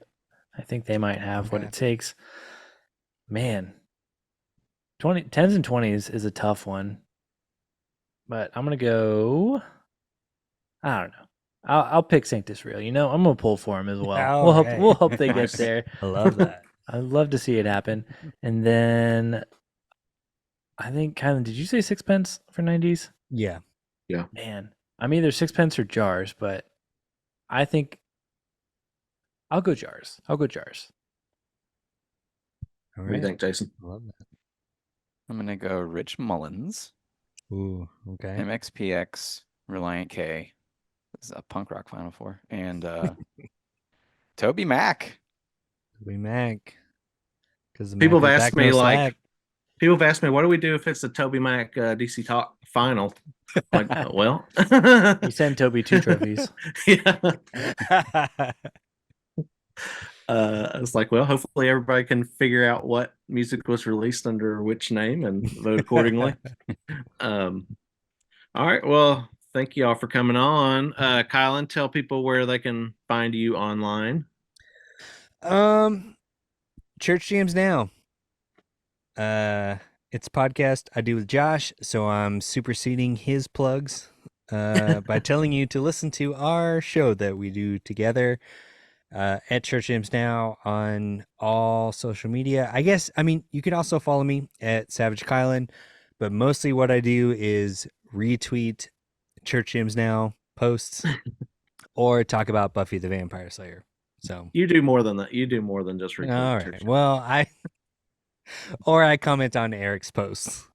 Speaker 3: I think they might have what
Speaker 2: Okay.
Speaker 3: it takes. Man, 10s and 20s is a tough one. But I'm going to go. I don't know. I'll pick Sanctus Real. I'm going to pull for him as well.
Speaker 2: All
Speaker 3: We'll hope
Speaker 2: right.
Speaker 3: we'll hope they get
Speaker 1: Nice.
Speaker 3: there.
Speaker 2: I love that.
Speaker 3: I'd love to see it happen. And then I think Kylan, did you say Sixpence for 90s?
Speaker 2: Yeah.
Speaker 3: Man, I'm either Sixpence or Jars, but I think I'll go Jars.
Speaker 2: All
Speaker 1: What do you
Speaker 2: right.
Speaker 1: think, Jason?
Speaker 2: I love that.
Speaker 4: I'm gonna go Rich Mullins,
Speaker 2: Ooh, okay.
Speaker 4: MxPx, Relient K. This is a punk rock Final Four, and Tobymac.
Speaker 2: Tobymac. Because
Speaker 1: People have
Speaker 2: Mac
Speaker 1: asked
Speaker 2: back,
Speaker 1: me,
Speaker 2: no
Speaker 1: like,
Speaker 2: slack.
Speaker 1: people have asked me, what do we do if it's the Tobymac DC Talk final? Like, well,
Speaker 3: You send Toby 2 trophies.
Speaker 1: yeah. It's like, well, hopefully everybody can figure out what music was released under which name and vote accordingly. All right. Well, thank you all for coming on. Kylan, tell people where they can find you online.
Speaker 2: Church Jams Now. It's a podcast I do with Josh, so I'm superseding his plugs by telling you to listen to our show that we do together at Church Jams Now on all social media. You can also follow me at Savage Kylan, but mostly what I do is retweet Church Jams Now posts or talk about Buffy the Vampire Slayer. So
Speaker 1: You do more than that. You do more than just record.
Speaker 2: all right. Well, I comment on Eric's posts.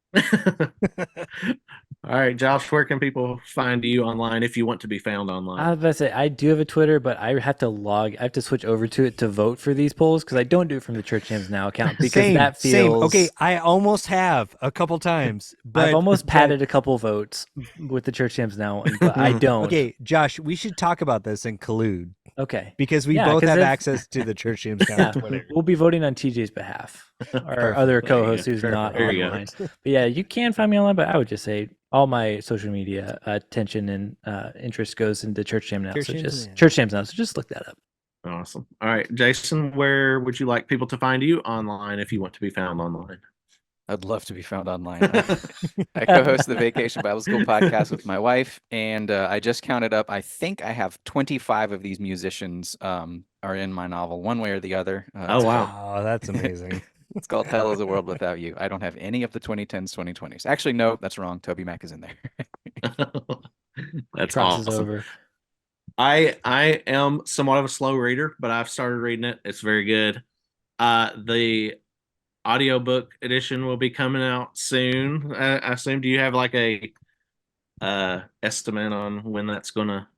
Speaker 1: All right, Josh, where can people find you online if you want to be found
Speaker 3: I
Speaker 1: online?
Speaker 3: was about to say I do have a Twitter, but I have to switch over to it to vote for these polls because I don't do it from the Church Jams Now account because
Speaker 2: Same.
Speaker 3: that feels
Speaker 2: Okay, I almost have a couple times, but
Speaker 3: I've almost padded a couple votes with the Church Jams Now one, but I don't.
Speaker 2: Okay, Josh, we should talk about this and collude
Speaker 3: Okay.
Speaker 2: because we
Speaker 3: Yeah,
Speaker 2: both
Speaker 3: 'cause
Speaker 2: have
Speaker 3: if-
Speaker 2: access to the Church Jams Now
Speaker 3: Yeah,
Speaker 2: Twitter.
Speaker 3: we'll be voting on TJ's behalf, our
Speaker 2: Perfect.
Speaker 3: other
Speaker 1: There you
Speaker 3: co-host
Speaker 1: go.
Speaker 3: who's
Speaker 2: Perfect.
Speaker 3: not
Speaker 1: There you go.
Speaker 3: online. But yeah, you can find me online, but I would just say all my social media attention and interest goes into Church Jam Now.
Speaker 2: Church
Speaker 3: So
Speaker 2: Jams
Speaker 3: just
Speaker 2: Now.
Speaker 3: Church Jams Now. So just look that up.
Speaker 1: Awesome. All right, Jason, where would you like people to find you online if you want to be found online?
Speaker 4: I'd love to be found online. I co-host the Vacation Bible School podcast with my wife, and I just counted up. I think I have 25 of these musicians are in my novel, one way or the other.
Speaker 1: Oh, wow.
Speaker 2: Oh, that's amazing.
Speaker 4: It's called Hell is a World Without You. I don't have any of the 2010s, 2020s. Actually, no, that's wrong. Tobymac is in there.
Speaker 1: That's
Speaker 3: Crosses
Speaker 1: awesome.
Speaker 3: over.
Speaker 1: I am somewhat of a slow reader, but I've started reading it. It's very good. The audiobook edition will be coming out soon. I assume. Do you have like a estimate on when that's gonna